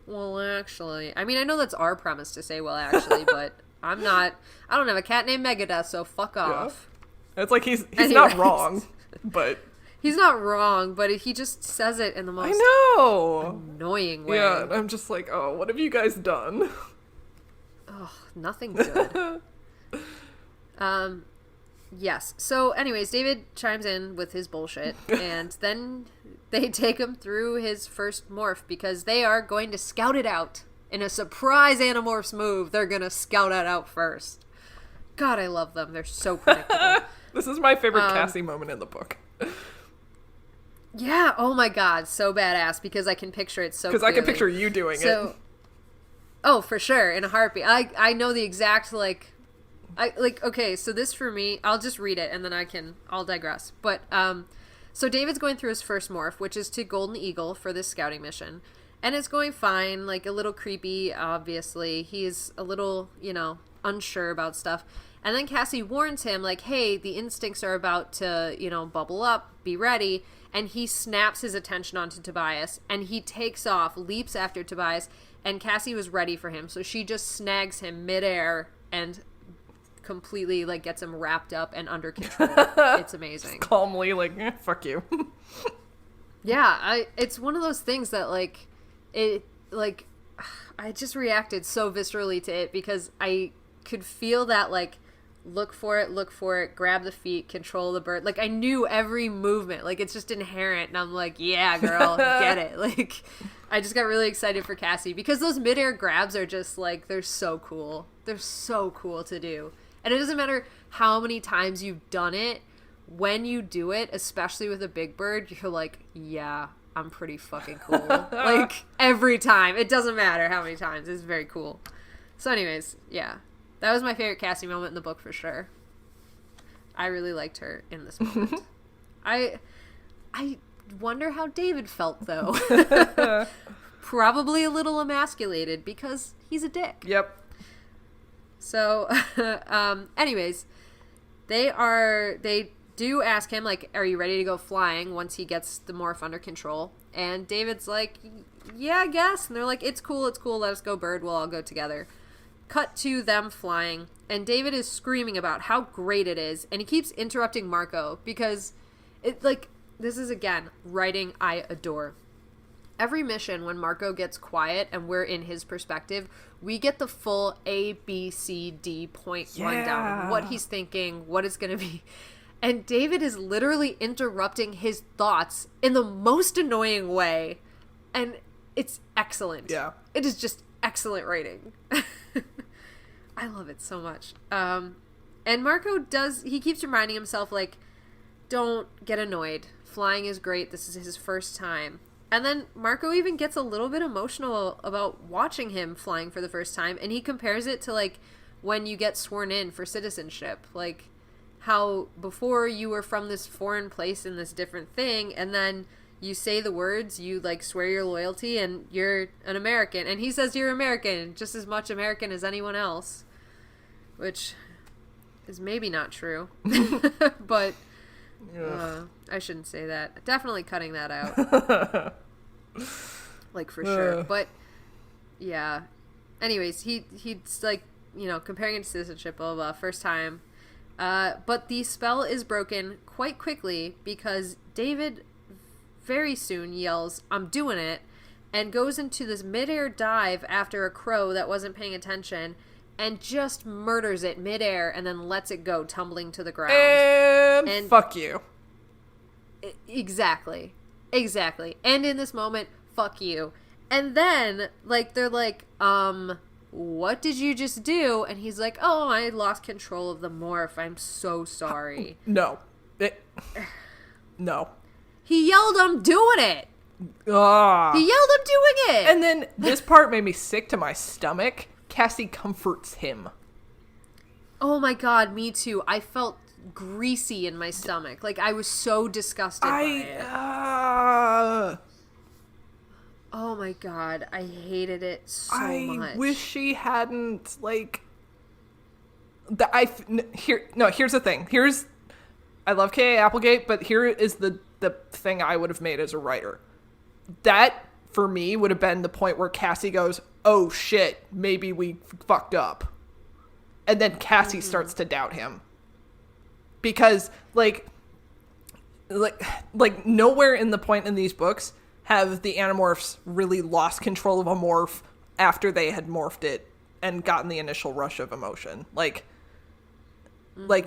Well, actually. I mean, I know that's our premise to say, well, actually, but I don't have a cat named Megadeth, so fuck off. Yeah. It's like he's not wrong, but... He's not wrong, but he just says it in the most annoying way. Yeah, I'm just like, oh, what have you guys done? Oh, nothing good. Yes. So anyways, David chimes in with his bullshit, and then they take him through his first morph because they are going to scout it out. In a surprise Animorphs move, they're going to scout it out first. God, I love them. They're so predictable. This is my favorite Cassie moment in the book. Yeah, oh my god, so badass, because I can picture it so clearly. Because I can picture you doing it. Oh, for sure, in a heartbeat. I know the exact, okay, so this for me, I'll just read it, and then I'll digress. But, so David's going through his first morph, which is to Golden Eagle for this scouting mission. And it's going fine, like, a little creepy, obviously. He's a little, unsure about stuff. And then Cassie warns him, like, hey, the instincts are about to, bubble up, be ready. And he snaps his attention onto Tobias, and he takes off, leaps after Tobias, and Cassie was ready for him. So she just snags him midair and completely, gets him wrapped up and under control. It's amazing. Just calmly, fuck you. Yeah, it's one of those things that, like, it, like, I just reacted so viscerally to it because I could feel that, like, look for it, grab the feet, control the bird. Like, I knew every movement. Like, it's just inherent. And I'm like, yeah, girl, get it. Like, I just got really excited for Cassie because those midair grabs are just, like, they're so cool. They're so cool to do. And it doesn't matter how many times you've done it. When you do it, especially with a big bird, you're like, yeah, I'm pretty fucking cool. Like, every time. It doesn't matter how many times. It's very cool. So anyways, yeah. That was my favorite Cassie moment in the book for sure. I really liked her in this moment. I wonder how David felt, though. Probably a little emasculated because he's a dick. Yep. So, anyways, they do ask him, like, are you ready to go flying once he gets the morph under control? And David's like, yeah, I guess. And they're like, it's cool, let us go, bird, we'll all go together. Cut to them flying, and David is screaming about how great it is, and he keeps interrupting Marco because it, like, this is, again, writing I adore. Every mission, when Marco gets quiet and we're in his perspective, we get the full A, B, C, D point rundown of what he's thinking, what it's going to be. And David is literally interrupting his thoughts in the most annoying way. And it's excellent. Yeah. It is just excellent writing. I love it so much. And Marco he keeps reminding himself, like, don't get annoyed. Flying is great. This is his first time. And then Marco even gets a little bit emotional about watching him flying for the first time. And he compares it to, like, when you get sworn in for citizenship. Like, how before you were from this foreign place in this different thing, and then you say the words, you, like, swear your loyalty, and you're an American. And he says you're American, just as much American as anyone else. Which is maybe not true. But I shouldn't say that. Definitely cutting that out. Like, for sure. But, yeah. Anyways, he's, like, you know, comparing it to citizenship, blah, blah, blah, first time. But the spell is broken quite quickly because David very soon yells, I'm doing it, and goes into this midair dive after a crow that wasn't paying attention and just murders it midair and then lets it go tumbling to the ground. And fuck you. Exactly. And in this moment, fuck you. And then, like, they're like, what did you just do? And he's like, oh, I lost control of the morph. I'm so sorry. No. No. He yelled, I'm doing it. He yelled, I'm doing it. And then this part made me sick to my stomach. Cassie comforts him. Oh my god, me too. I felt greasy in my stomach. Like, I was so disgusted by it. Oh my god, I hated it so much. I wish she hadn't, like... Here's the thing. I love K.A. Applegate, but here is the thing I would have made as a writer. That, for me, would have been the point where Cassie goes, oh shit, maybe we fucked up. And then Cassie starts to doubt him. Because, like nowhere in the point in these books have the Animorphs really lost control of a morph after they had morphed it and gotten the initial rush of emotion. Like,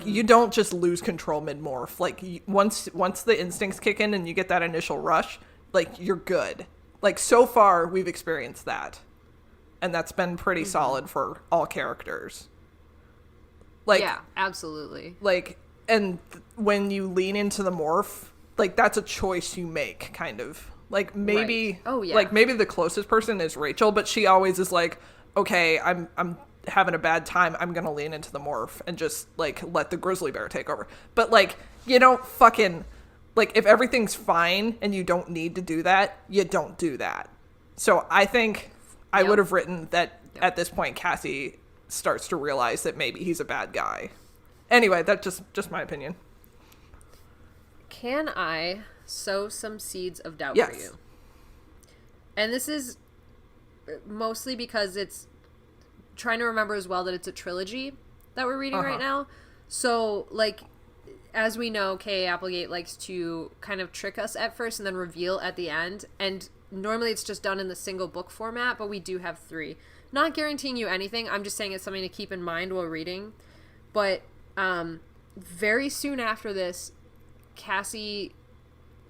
you don't just lose control mid-morph. Like, once the instincts kick in and you get that initial rush, like, you're good. Like, so far, we've experienced that. And that's been pretty solid for all characters. Like, yeah, absolutely. Like, and when you lean into the morph, like, that's a choice you make, kind of. Like, maybe... Right. Oh, yeah. Like, maybe the closest person is Rachel, but she always is like, okay, I'm having a bad time, I'm gonna lean into the morph and just, like, let the grizzly bear take over. But, like, you don't fucking... Like, if everything's fine and you don't need to do that, you don't do that. So I think I would have written that at this point Cassie starts to realize that maybe he's a bad guy. Anyway, that's just my opinion. Can I sow some seeds of doubt for you? And this is mostly because it's trying to remember as well that it's a trilogy that we're reading right now. So, like, as we know, Kay Applegate likes to kind of trick us at first and then reveal at the end. And normally it's just done in the single book format, but we do have 3. Not guaranteeing you anything. I'm just saying it's something to keep in mind while reading. But very soon after this, Cassie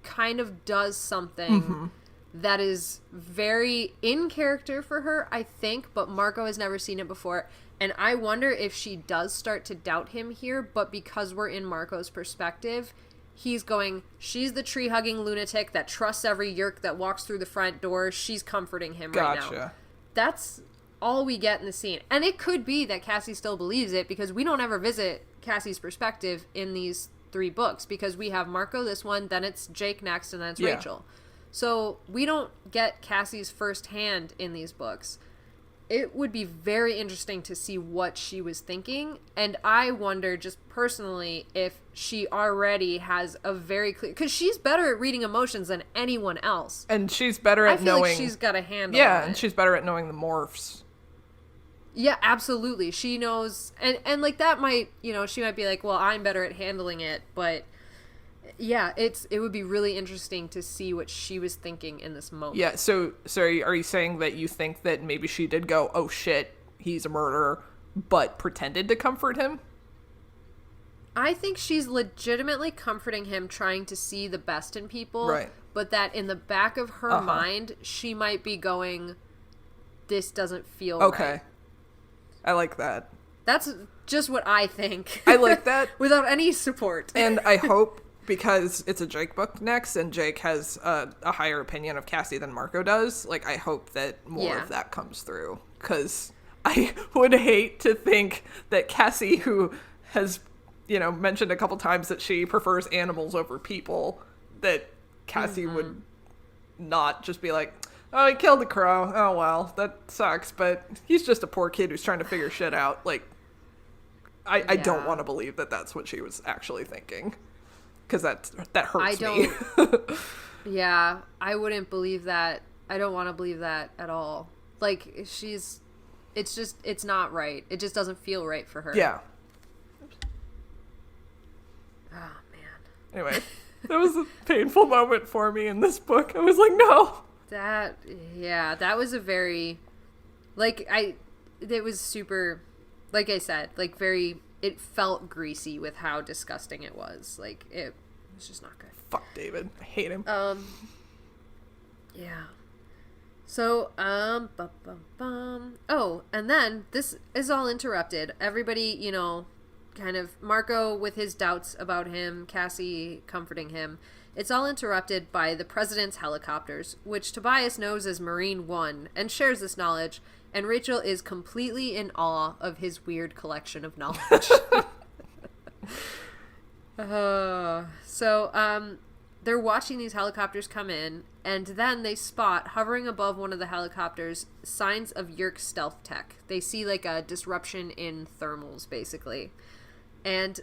kind of does something that is very in character for her, I think, but Marco has never seen it before. And I wonder if she does start to doubt him here, but because we're in Marco's perspective, he's going, she's the tree-hugging lunatic that trusts every yerk that walks through the front door. She's comforting him right now. That's all we get in the scene. And it could be that Cassie still believes it, because we don't ever visit Cassie's perspective in these 3 books, because we have Marco this one, then it's Jake next, and then it's Rachel. So we don't get Cassie's first hand in these books. It would be very interesting to see what she was thinking, and I wonder just personally if she already has a very clear, because she's better at reading emotions than anyone else, and she's better at knowing. Like she's got a handle. on it. She's better at knowing the morphs. Yeah, absolutely. She knows, and like that might, she might be like, well, I'm better at handling it, but yeah, it would be really interesting to see what she was thinking in this moment. Yeah, so are you saying that you think that maybe she did go, oh shit, he's a murderer, but pretended to comfort him? I think she's legitimately comforting him, trying to see the best in people. Right. But that in the back of her mind, she might be going, this doesn't feel right. Okay. I like that. That's just what I think. I like that. Without any support. And I hope, because it's a Jake book next, and Jake has a higher opinion of Cassie than Marco does, like, I hope that more of that comes through. Because I would hate to think that Cassie, who has, mentioned a couple times that she prefers animals over people, that Cassie would not just be like, oh, he killed a crow. Oh, well, that sucks, but he's just a poor kid who's trying to figure shit out. Like, I don't want to believe that that's what she was actually thinking. Because that hurts me. Yeah, I wouldn't believe that. I don't want to believe that at all. Like, it's not right. It just doesn't feel right for her. Yeah. Oh, man. Anyway, that was a painful moment for me in this book. I was like, no. That was a very, it was super, like I said, like it felt greasy with how disgusting it was. Like, it was just not good. Fuck David. I hate him. Yeah. So, oh, and then this is all interrupted. Everybody, kind of, Marco with his doubts about him, Cassie comforting him. It's all interrupted by the president's helicopters, which Tobias knows as Marine One, and shares this knowledge, and Rachel is completely in awe of his weird collection of knowledge. They're watching these helicopters come in, and then they spot, hovering above one of the helicopters, signs of Yerk stealth tech. They see, like, a disruption in thermals, basically. And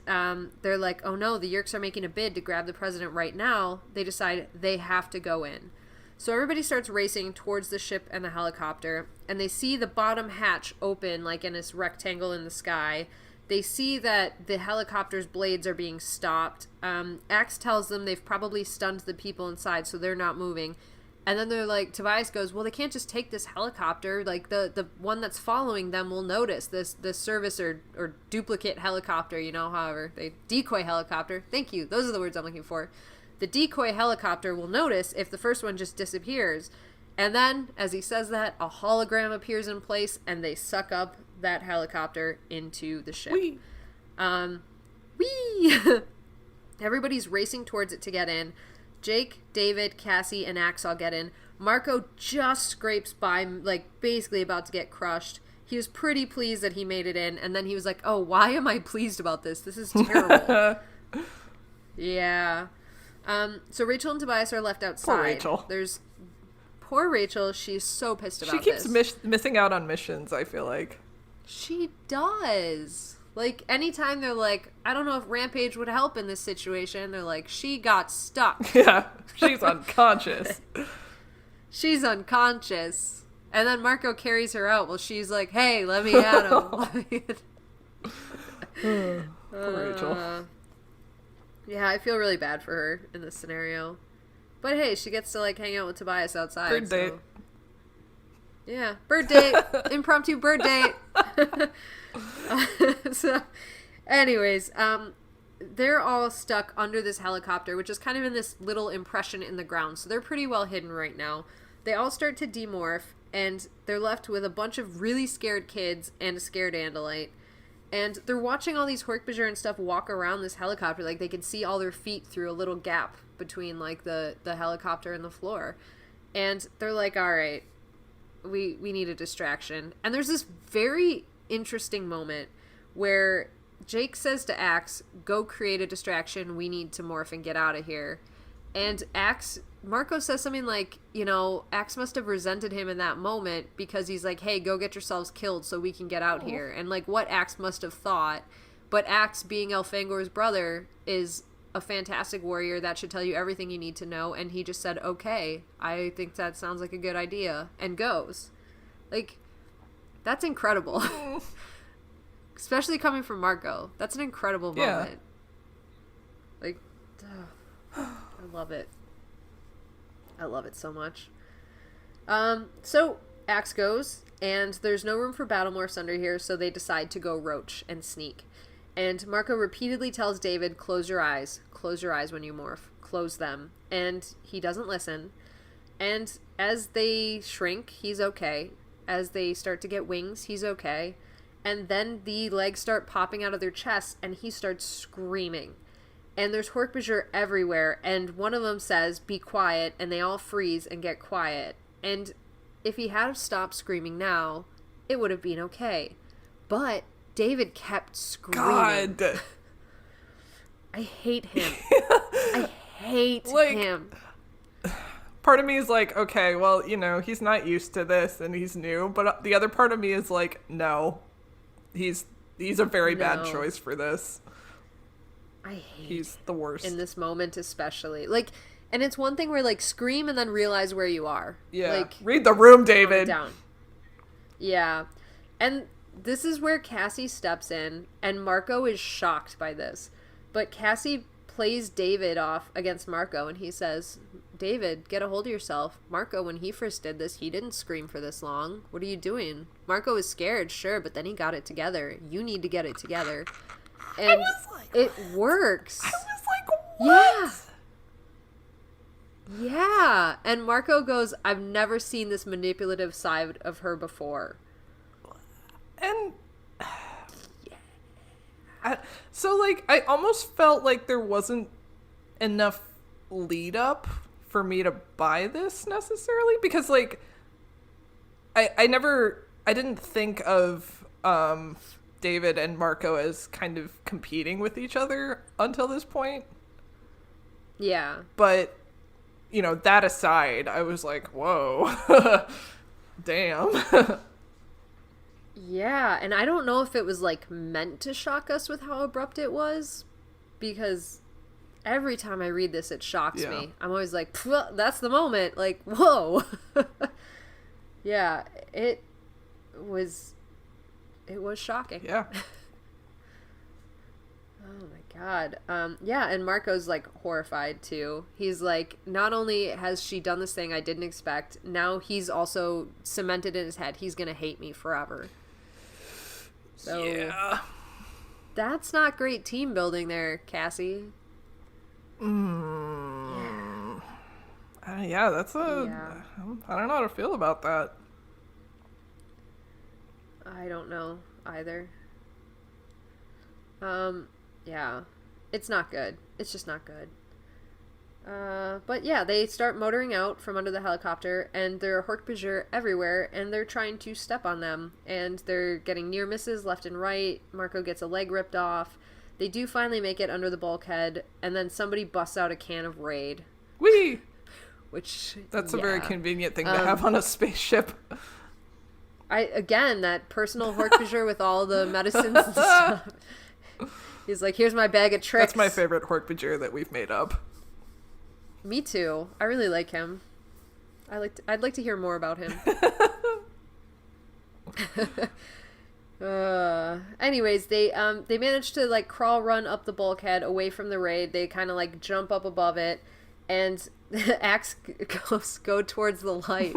they're like, oh no, the Yerks are making a bid to grab the president right now. They decide they have to go in. So everybody starts racing towards the ship and the helicopter, and they see the bottom hatch open, like in this rectangle in the sky. They see that the helicopter's blades are being stopped. Axe tells them they've probably stunned the people inside, so they're not moving. And then they're like, Tobias goes, well, they can't just take this helicopter. Like, the one that's following them will notice this service or duplicate helicopter, however. Decoy helicopter. Thank you. Those are the words I'm looking for. The decoy helicopter will notice if the first one just disappears. And then, as he says that, a hologram appears in place, and they suck up that helicopter into the ship. Whee! Everybody's racing towards it to get in. Jake, David, Cassie, and Axe all get in. Marco just scrapes by, like, basically about to get crushed. He was pretty pleased that he made it in, and then he was like, oh, why am I pleased about this? This is terrible. Yeah. So Rachel and Tobias are left outside. Poor Rachel. Poor Rachel. She's so pissed about this. She keeps missing out on missions, I feel like. She does. Like, anytime they're like, I don't know if Rampage would help in this situation, they're like, she got stuck. Yeah, she's unconscious. She's unconscious. And then Marco carries her out while she's like, hey, let me at him. Poor Rachel. Yeah, I feel really bad for her in this scenario. But hey, she gets to, like, hang out with Tobias outside. Bird date. Yeah, bird date. Impromptu bird date. So, anyways, they're all stuck under this helicopter, which is kind of in this little impression in the ground. So they're pretty well hidden right now. They all start to demorph, and they're left with a bunch of really scared kids and a scared Andalite. And they're watching all these Hork-Bajir and stuff walk around this helicopter. Like, they can see all their feet through a little gap between, like, the helicopter and the floor. And they're like, all right, we need a distraction. And there's this very interesting moment where Jake says to Axe, go create a distraction. We need to morph and get out of here. And Marco says something like, you know, Axe must have resented him in that moment because he's like, hey, go get yourselves killed so we can get out here. And, like, what Axe must have thought. But Axe, being Elfangor's brother, is a fantastic warrior that should tell you everything you need to know. And he just said, okay, I think that sounds like a good idea. And goes. Like, that's incredible. Especially coming from Marco. That's an incredible moment. Like, I love it. I love it so much. So Axe goes, and there's no room for battle morphs under here, so they decide to go roach and sneak. And Marco repeatedly tells David, close your eyes. Close your eyes when you morph. Close them. And he doesn't listen. And as they shrink, he's okay. As they start to get wings, he's okay. And then the legs start popping out of their chests, and he starts screaming. And there's Hork-Bajir everywhere, and one of them says, be quiet, and they all freeze and get quiet. And if he had stopped screaming now, it would have been okay. But David kept screaming. God. I hate him. I hate him. Part of me is like, okay, well, you know, he's not used to this, and he's new. But the other part of me is like, no. He's a very bad choice for this. He's the worst. In this moment especially. Like, and it's one thing where, like, scream and then realize where you are. Yeah. Like, read the room, David. Down. Yeah. And this is where Cassie steps in, and Marco is shocked by this. But Cassie plays David off against Marco, and he says, David, get a hold of yourself. Marco, when he first did this, he didn't scream for this long. What are you doing? Marco was scared, sure, but then he got it together. You need to get it together. And it works. I was like, what? Yeah. And Marco goes, I've never seen this manipulative side of her before. And so, like, I almost felt like there wasn't enough lead up for me to buy this necessarily, because, like, I didn't think of David and Marco as kind of competing with each other until this point. Yeah. But, you know, that aside, I was like, whoa. Damn. Yeah, and I don't know if it was, like, meant to shock us with how abrupt it was, because every time I read this, it shocks me. I'm always like, that's the moment. Like, whoa. Yeah, it was shocking. Yeah. Oh my god. Yeah, and Marco's, like, horrified too. He's like, not only has she done this thing I didn't expect, now he's also cemented in his head he's gonna hate me forever. So yeah. That's not great team building there, Cassie. Yeah, that's I don't know how to feel about that. I don't know either. Yeah. It's not good. It's just not good. But yeah, they start motoring out from under the helicopter, and there are Hork-Bajir everywhere, and they're trying to step on them, and they're getting near misses left and right. Marco gets a leg ripped off. They do finally make it under the bulkhead, and then somebody busts out a can of Raid. Whee! Which, that's a very convenient thing to have on a spaceship. Again, that personal Hork-Bajir with all the medicines and stuff. He's like, here's my bag of tricks. That's my favorite Hork-Bajir that we've made up. Me too. I really like him. I'd like to hear more about him. Anyways, they manage to like crawl run up the bulkhead away from the raid. They kind of like jump up above it, and Axe go towards the light,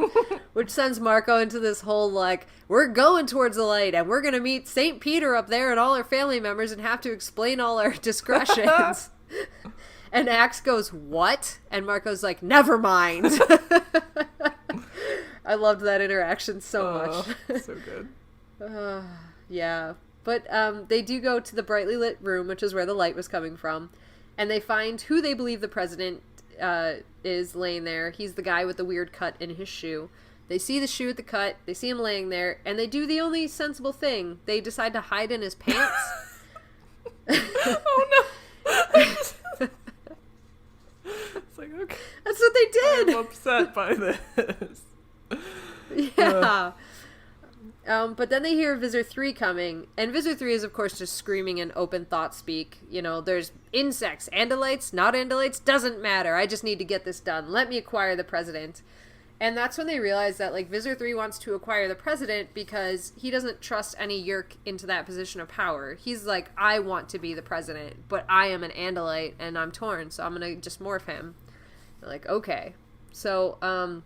which sends Marco into this whole like, we're going towards the light and we're gonna meet Saint Peter up there and all our family members and have to explain all our discretions. And Axe goes, what? And Marco's like, never mind. I loved that interaction so much. So good. Yeah. But they do go to the brightly lit room, which is where the light was coming from, and they find who they believe the president is laying there. He's the guy with the weird cut in his shoe. They see the shoe at the cut, they see him laying there, and they do the only sensible thing. They decide to hide in his pants. Oh no. It's like, okay. That's what they did. I'm upset by this. Yeah. But then they hear Visor 3 coming, and Visor 3 is, of course, just screaming in open thought speak. You know, there's insects, andalites, not andalites, doesn't matter. I just need to get this done. Let me acquire the president. And that's when they realize that, like, Visor 3 wants to acquire the president because he doesn't trust any Yeerk into that position of power. He's like, I want to be the president, but I am an andalite, and I'm torn, so I'm going to just morph him. They're like, okay. So,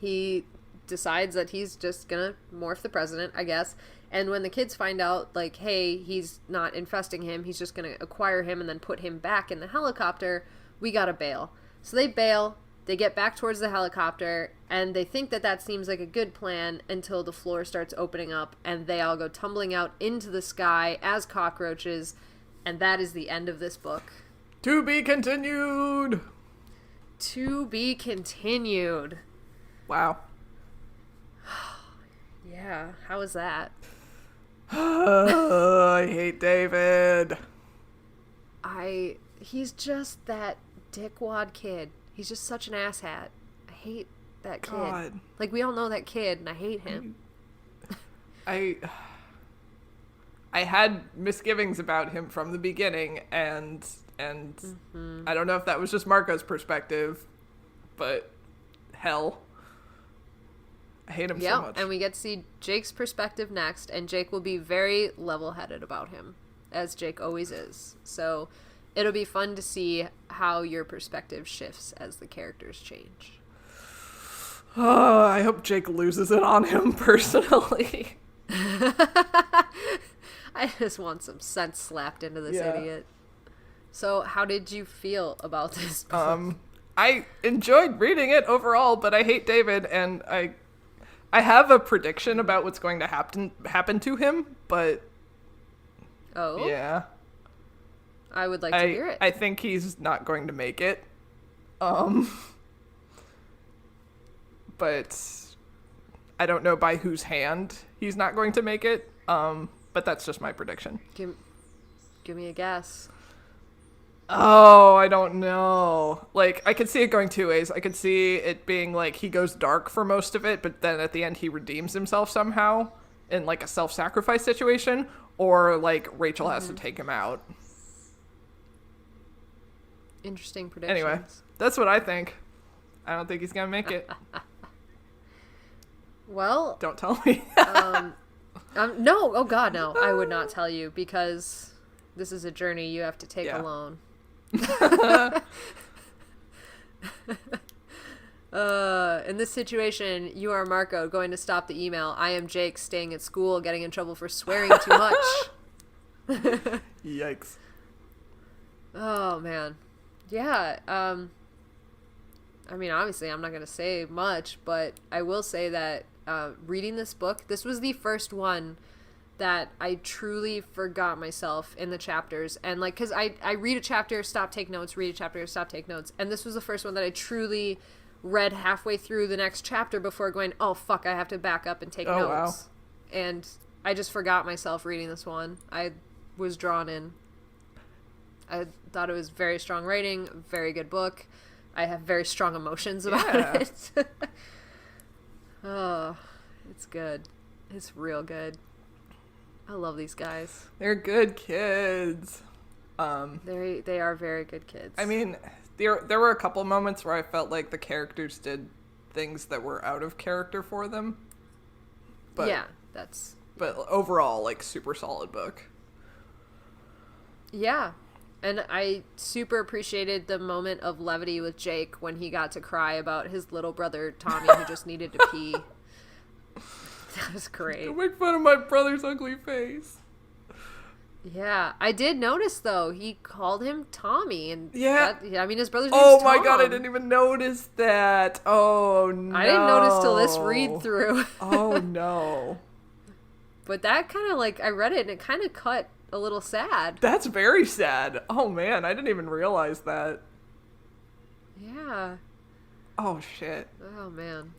he decides that he's just gonna morph the president, I guess. And when the kids find out, like, hey, he's not infesting him, he's just gonna acquire him and then put him back in the helicopter, we gotta bail. So they bail, they get back towards the helicopter, and they think that that seems like a good plan until the floor starts opening up and they all go tumbling out into the sky as cockroaches, and that is the end of this book. To be continued! To be continued. Wow. Yeah, how was that? I hate David. He's just that dickwad kid. He's just such an asshat. I hate that kid. God. Like, we all know that kid, and I hate him. I had misgivings about him from the beginning, and I don't know if that was just Marco's perspective, but hell. I hate him so much. And we get to see Jake's perspective next, and Jake will be very level-headed about him, as Jake always is. So it'll be fun to see how your perspective shifts as the characters change. Oh, I hope Jake loses it on him personally. I just want some sense slapped into this idiot. So how did you feel about this book? I enjoyed reading it overall, but I hate David, and I have a prediction about what's going to happen to him, but yeah, I would like to hear it. I think he's not going to make it. But I don't know by whose hand he's not going to make it. But that's just my prediction. Give me a guess. Oh, I don't know. Like, I could see it going two ways. I could see it being like he goes dark for most of it, but then at the end he redeems himself somehow in like a self-sacrifice situation, or like Rachel has to take him out. Interesting predictions. Anyway, that's what I think. I don't think he's gonna make it. Well, don't tell me. No, oh god, no. I would not tell you, because this is a journey you have to take alone. In this situation, you are Marco going to stop the email. I am Jake staying at school, getting in trouble for swearing too much. Yikes. Oh man. Yeah, I mean, obviously I'm not going to say much, but I will say that reading this book, this was the first one that I truly forgot myself in the chapters. And like, cause I read a chapter, stop, take notes, read a chapter, stop, take notes. And this was the first one that I truly read halfway through the next chapter before going, oh fuck, I have to back up and take notes. Wow. And I just forgot myself reading this one. I was drawn in. I thought it was very strong writing, very good book. I have very strong emotions about it. Oh, it's good. It's real good. I love these guys. They're good kids. They are very good kids. I mean, there were a couple moments where I felt like the characters did things that were out of character for them. But yeah, that's But overall, like, super solid book. Yeah. And I super appreciated the moment of levity with Jake when he got to cry about his little brother Tommy who just needed to pee. That was great. Don't make fun of my brother's ugly face. Yeah, I did notice though he called him Tommy, and I mean his brother's name Oh is my Tom. god, I didn't even notice that. Oh no, I didn't notice till this read through. Oh no. But that kind of like I read it and it kind of cut a little sad. That's very sad. Oh man, I didn't even realize that. Yeah. Oh shit. Oh man.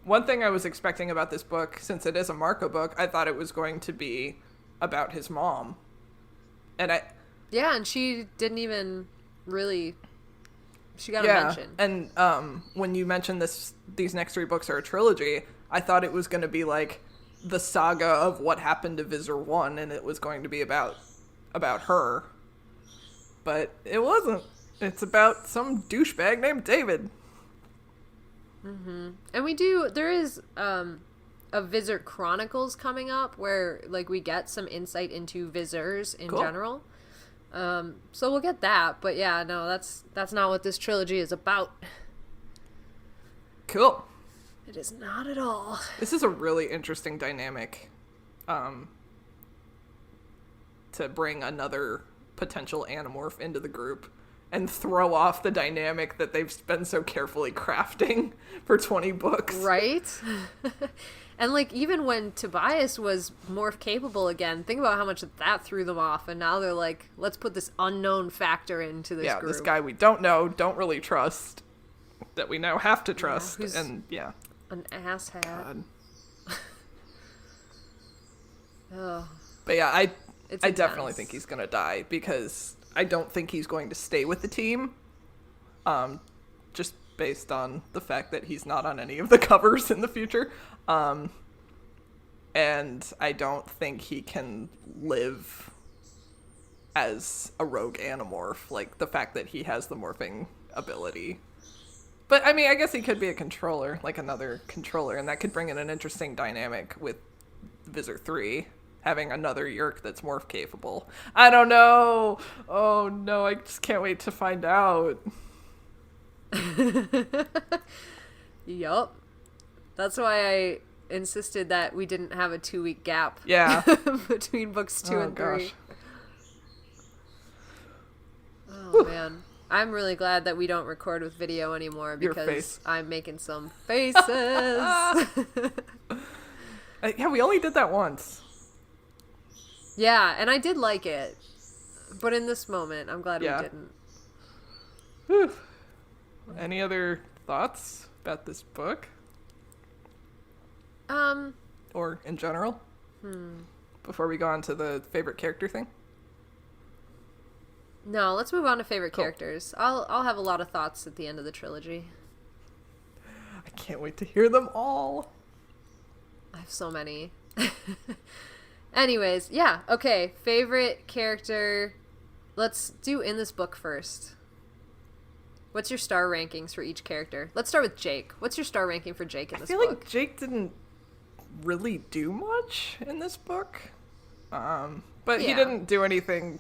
One thing I was expecting about this book, since it is a Marco book, I thought it was going to be about his mom. And yeah, and she didn't even really, she got a mention. And when you mentioned these next 3 books are a trilogy, I thought it was going to be like the saga of what happened to Visor 1, and it was going to be about her. But it wasn't. It's about some douchebag named David. Mm-hmm. And there is a Visor Chronicles coming up where like we get some insight into Visors in general. So we'll get that, but yeah, no, that's not what this trilogy is about. Cool. It is not at all. This is a really interesting dynamic to bring another potential Animorph into the group and throw off the dynamic that they've been so carefully crafting for 20 books. Right? And like even when Tobias was morph capable again, think about how much that threw them off, and now they're like, let's put this unknown factor into this group. This guy we don't know, don't really trust, that we now have to trust, and an asshat. God. Oh. But yeah, I intense. definitely think he's gonna die, because I don't think he's going to stay with the team, just based on the fact that he's not on any of the covers in the future. And I don't think he can live as a rogue Animorph, like the fact that he has the morphing ability. But I mean, I guess he could be a controller, like another controller, and that could bring in an interesting dynamic with Visor 3, having another Yeerk that's morph capable. I don't know. Oh no, I just can't wait to find out. Yup. That's why I insisted that we didn't have a 2-week gap between books 2 and 3. Gosh. Oh man. I'm really glad that we don't record with video anymore because I'm making some faces. Yeah, we only did that once. Yeah, and I did like it. But in this moment, I'm glad we didn't. Whew. Any other thoughts about this book? Or in general? Before we go on to the favorite character thing? No, let's move on to favorite characters. I'll have a lot of thoughts at the end of the trilogy. I can't wait to hear them all. I have so many. Anyways, yeah, okay. Favorite character. Let's do in this book first. What's your star rankings for each character? Let's start with Jake. What's your star ranking for Jake in this book? I feel like Jake didn't really do much in this book. But he didn't do anything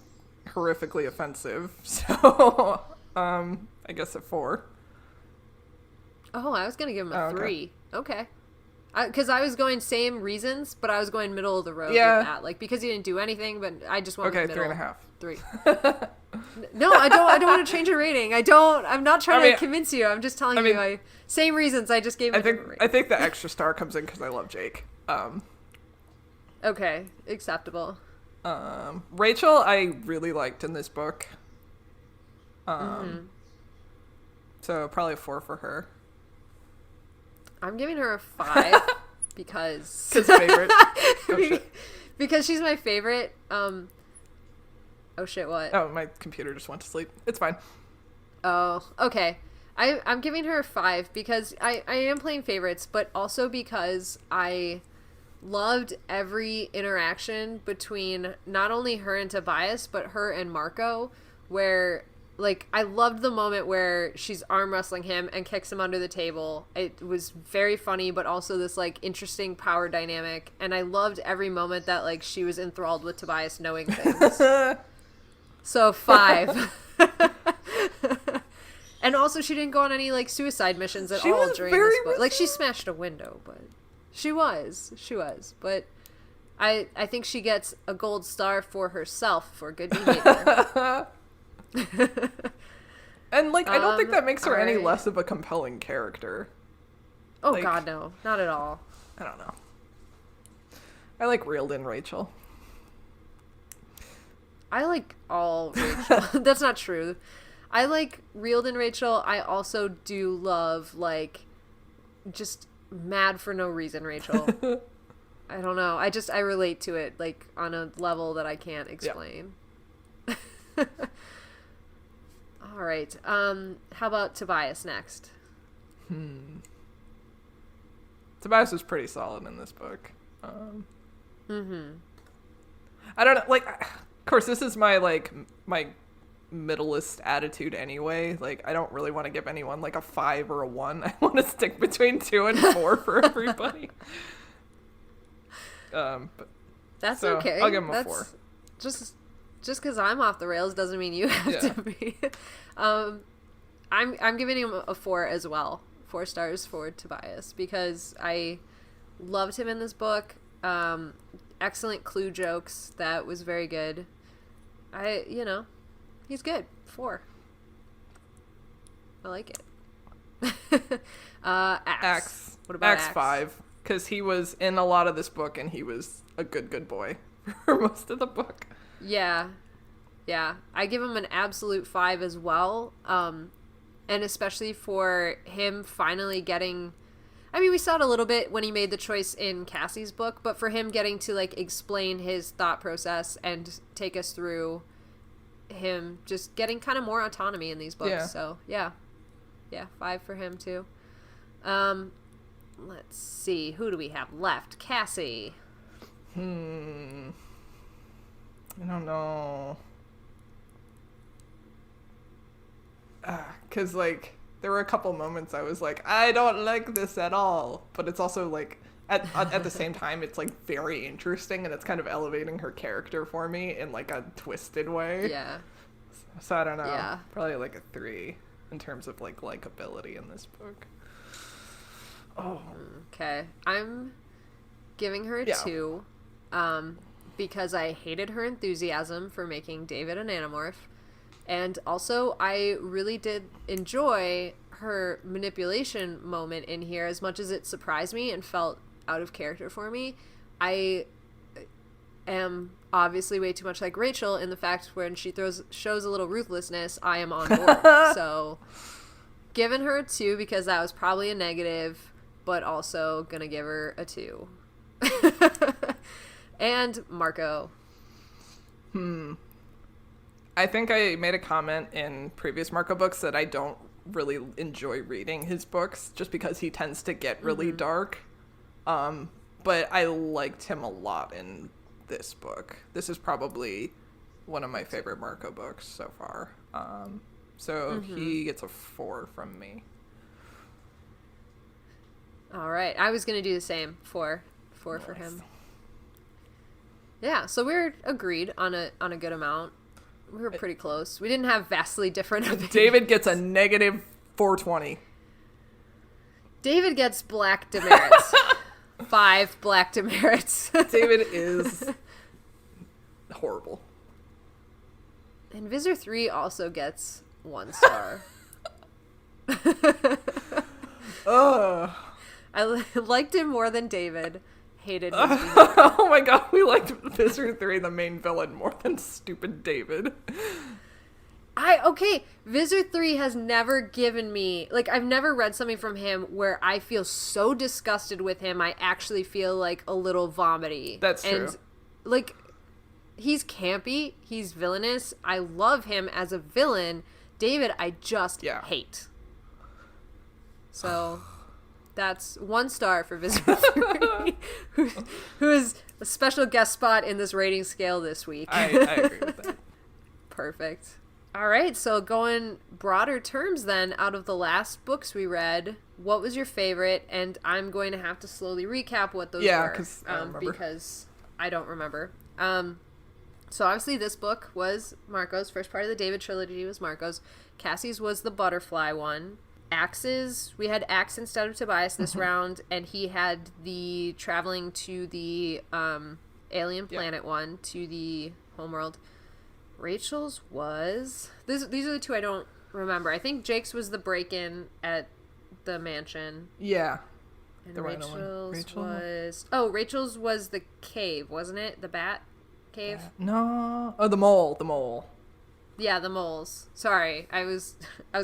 horrifically offensive. So, I guess a 4. Oh, I was going to give him a 3. Okay. Because I was going same reasons, but I was going middle of the road with that. Like, because he didn't do anything, but I just went with middle. 3.5. 3. No, I don't want to change your rating. I'm not trying to convince you. I'm just telling you. Same reasons. I just gave him I think the extra star comes in because I love Jake. Okay. Acceptable. Rachel, I really liked in this book. So probably a 4 for her. I'm giving her a 5 because favorite. because she's my favorite. Oh shit! What? Oh, my computer just went to sleep. It's fine. Oh, okay. I'm giving her a 5 because I am playing favorites, but also because I loved every interaction between not only her and Tobias, but her and Marco, where like, I loved the moment where she's arm wrestling him and kicks him under the table. It was very funny, but also this, like, interesting power dynamic. And I loved every moment that, like, she was enthralled with Tobias knowing things. So 5. And also, she didn't go on any, like, suicide missions at all during this book. Like, she smashed a window, but she was. But I think she gets a gold star for herself for good behavior. And, like, I don't think that makes her any less of a compelling character. Oh, like, God, no. Not at all. I don't know. I like reeled-in Rachel. I like all Rachel. That's not true. I like reeled-in Rachel. I also do love, like, just mad for no reason Rachel. I don't know. I relate to it, like, on a level that I can't explain. Yeah. All right. How about Tobias next? Tobias is pretty solid in this book. I don't know. Like, of course, this is my, like, my middleist attitude anyway. Like, I don't really want to give anyone, like, a 5 or a 1. I want to stick between 2 and 4 for everybody. But that's okay. I'll give him a 4. Just because I'm off the rails doesn't mean you have to be. I'm giving him a 4 as well. 4 stars for Tobias because I loved him in this book. Excellent clue jokes. That was very good. He's good. 4. I like it. Axe. What about Axe? 5. Because he was in a lot of this book and he was a good boy for most of the book. Yeah. I give him an absolute 5 as well. And especially for him finally getting, I mean, we saw it a little bit when he made the choice in Cassie's book, but for him getting to, like, explain his thought process and take us through him just getting kind of more autonomy in these books. Yeah. So yeah, 5 for him too. Let's see, who do we have left? Cassie. I don't know. Because, like, there were a couple moments I was like, I don't like this at all. But it's also, like, at the same time, it's, like, very interesting. And it's kind of elevating her character for me in, like, a twisted way. Yeah. So I don't know. Yeah. Probably, like, a 3 in terms of, like, likability in this book. Oh. Okay. I'm giving her a 2. Because I hated her enthusiasm for making David an Animorph. And also, I really did enjoy her manipulation moment in here as much as it surprised me and felt out of character for me. I am obviously way too much like Rachel in the fact when she shows a little ruthlessness, I am on board. So, giving her a 2 because that was probably a negative, but also gonna give her a 2. And Marco. I think I made a comment in previous Marco books that I don't really enjoy reading his books just because he tends to get really dark. But I liked him a lot in this book. This is probably one of my favorite Marco books so far. So he gets a 4 from me. All right. I was going to do the same. 4 Nice. for him. Yeah, so we're agreed on a good amount. We were pretty close. We didn't have vastly different opinions. David gets a negative 420. David gets black demerits. 5 black demerits. David is horrible. And Visor 3 also gets 1 star. I liked him more than David. Hated his behavior. Oh my god, we liked Visor 3, the main villain, more than stupid David. Visor 3 has never given me, like, I've never read something from him where I feel so disgusted with him, I actually feel, like, a little vomity. That's true. And, like, he's campy, he's villainous, I love him as a villain. David, I just hate. So, that's 1 star for Visor 3, who is a special guest spot in this rating scale this week. I agree with that. Perfect. All right, so going broader terms then, out of the last books we read, what was your favorite? And I'm going to have to slowly recap what those were. Because I don't remember. So obviously this book was Marco's. First part of the David trilogy was Marco's. Cassie's was the butterfly one. Axe's, we had Axe instead of Tobias this round, and he had the traveling to the alien planet one, to the homeworld. Rachel's was... these are the two I don't remember. I think Jake's was the break-in at the mansion. Yeah. And Rachel's was... Oh, Rachel's was the cave, wasn't it? The bat cave? No. Oh, the mole. Yeah, the moles. Sorry, I was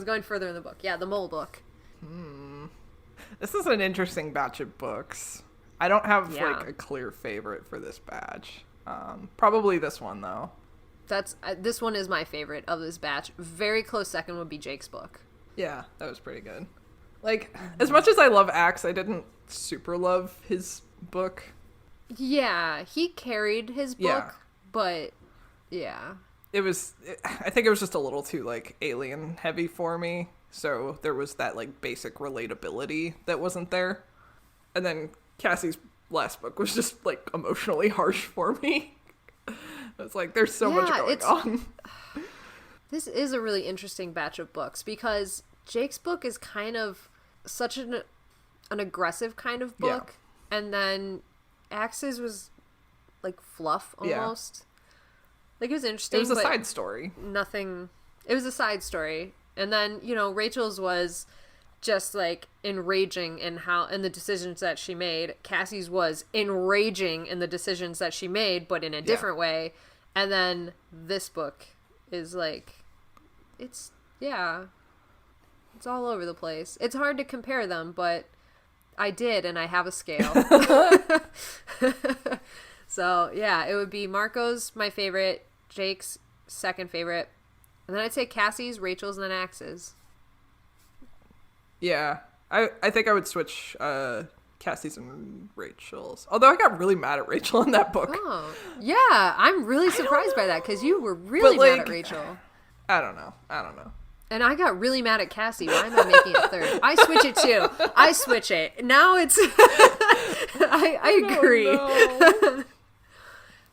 going further in the book. Yeah, the mole book. This is an interesting batch of books. I don't have like a clear favorite for this batch. Probably this one though. This one is my favorite of this batch. Very close second would be Jake's book. Yeah, that was pretty good. Like, as much as I love Axe, I didn't super love his book. Yeah, he carried his book, but yeah. I think it was just a little too, like, alien heavy for me. So there was that, like, basic relatability that wasn't there. And then Cassie's last book was just, like, emotionally harsh for me. It's like, there's so much going on. This is a really interesting batch of books because Jake's book is kind of such an aggressive kind of book. Yeah. And then Axe's was, like, fluff almost. Yeah. Like, it was interesting. It was a side story. It was a side story. And then, Rachel's was just, like, enraging in the decisions that she made. Cassie's was enraging in the decisions that she made, but in a different way. And then this book is, like, it's all over the place. It's hard to compare them, but I did, and I have a scale. So, yeah, it would be Marco's my favorite, Jake's second favorite, and then I'd say Cassie's, Rachel's, and then Axe's. Yeah, I think I would switch Cassie's and Rachel's. Although I got really mad at Rachel in that book. Oh, yeah, I'm really surprised by that, because you were really mad at Rachel. I don't know. And I got really mad at Cassie. Why am I making it third? I switch it too. I switch it. Now it's... I agree. No.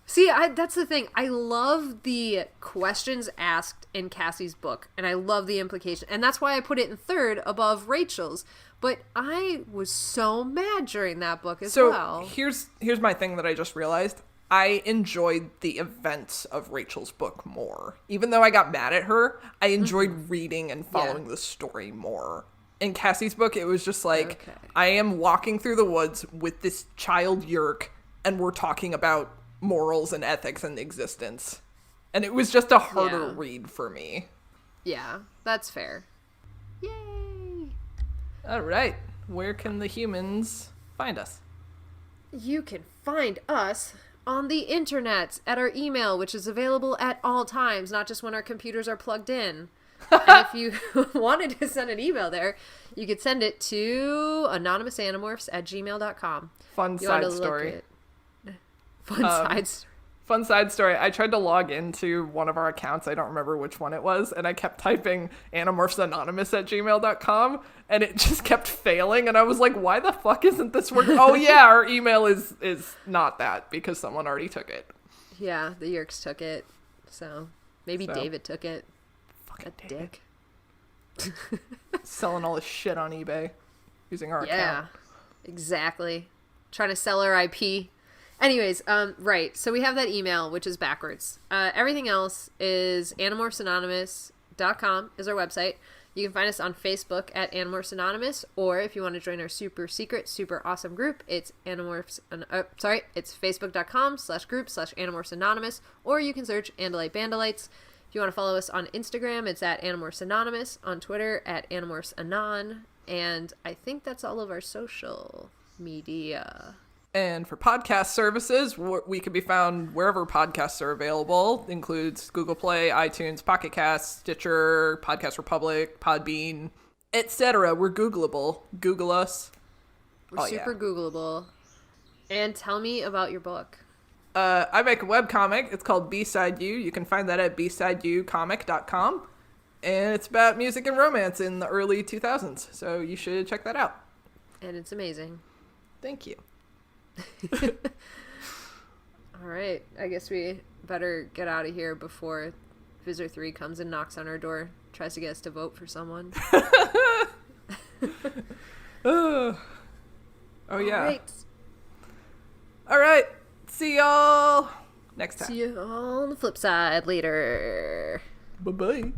See, that's the thing. I love the questions asked in Cassie's book, and I love the implication. And that's why I put it in third above Rachel's. But I was so mad during that book as well. So here's my thing that I just realized. I enjoyed the events of Rachel's book more. Even though I got mad at her, I enjoyed reading and following the story more. In Cassie's book, it was just like, I am walking through the woods with this child Yerk, and we're talking about morals and ethics and existence. And it was just a harder read for me. Yeah, that's fair. Yay! All right. Where can the humans find us? You can find us on the internet at our email, which is available at all times, not just when our computers are plugged in. And if you wanted to send an email there, you could send it to anonymousanimorphs@gmail.com. Fun side story. I tried to log into one of our accounts. I don't remember which one it was. And I kept typing Animorphsanonymous@gmail.com. And it just kept failing. And I was like, why the fuck isn't this working? Oh, yeah, our email is not that because someone already took it. Yeah, the Yerks took it. So maybe David took it. Fucking dick. Selling all this shit on eBay using our account. Yeah, exactly. Trying to sell our IP. Anyways, right. So we have that email, which is backwards. Everything else is animorphsanonymous.com is our website. You can find us on Facebook at Animorphs Anonymous, or if you want to join our super secret, super awesome group, it's it's facebook.com/group/Animorphs Anonymous, or you can search Andalite Bandalites. If you want to follow us on Instagram, it's at Animorphs Anonymous, on Twitter at Animorphs Anon, and I think that's all of our social media. And for podcast services, we can be found wherever podcasts are available. Includes GooglePlay, iTunes, Pocketcasts, Stitcher, Podcast Republic, Podbean, etc. We're Googleable. Google us. We're super Googleable. And tell me about your book. I make a webcomic. It's called B-Side You. You can find that at bsideyoucomic.com. And it's about music and romance in the early 2000s. So you should check that out. And it's amazing. Thank you. All right. I guess we better get out of here before Visor 3 comes and knocks on our door, tries to get us to vote for someone. Oh, yeah. All right. See y'all next time. See you on the flip side later. Bye-bye.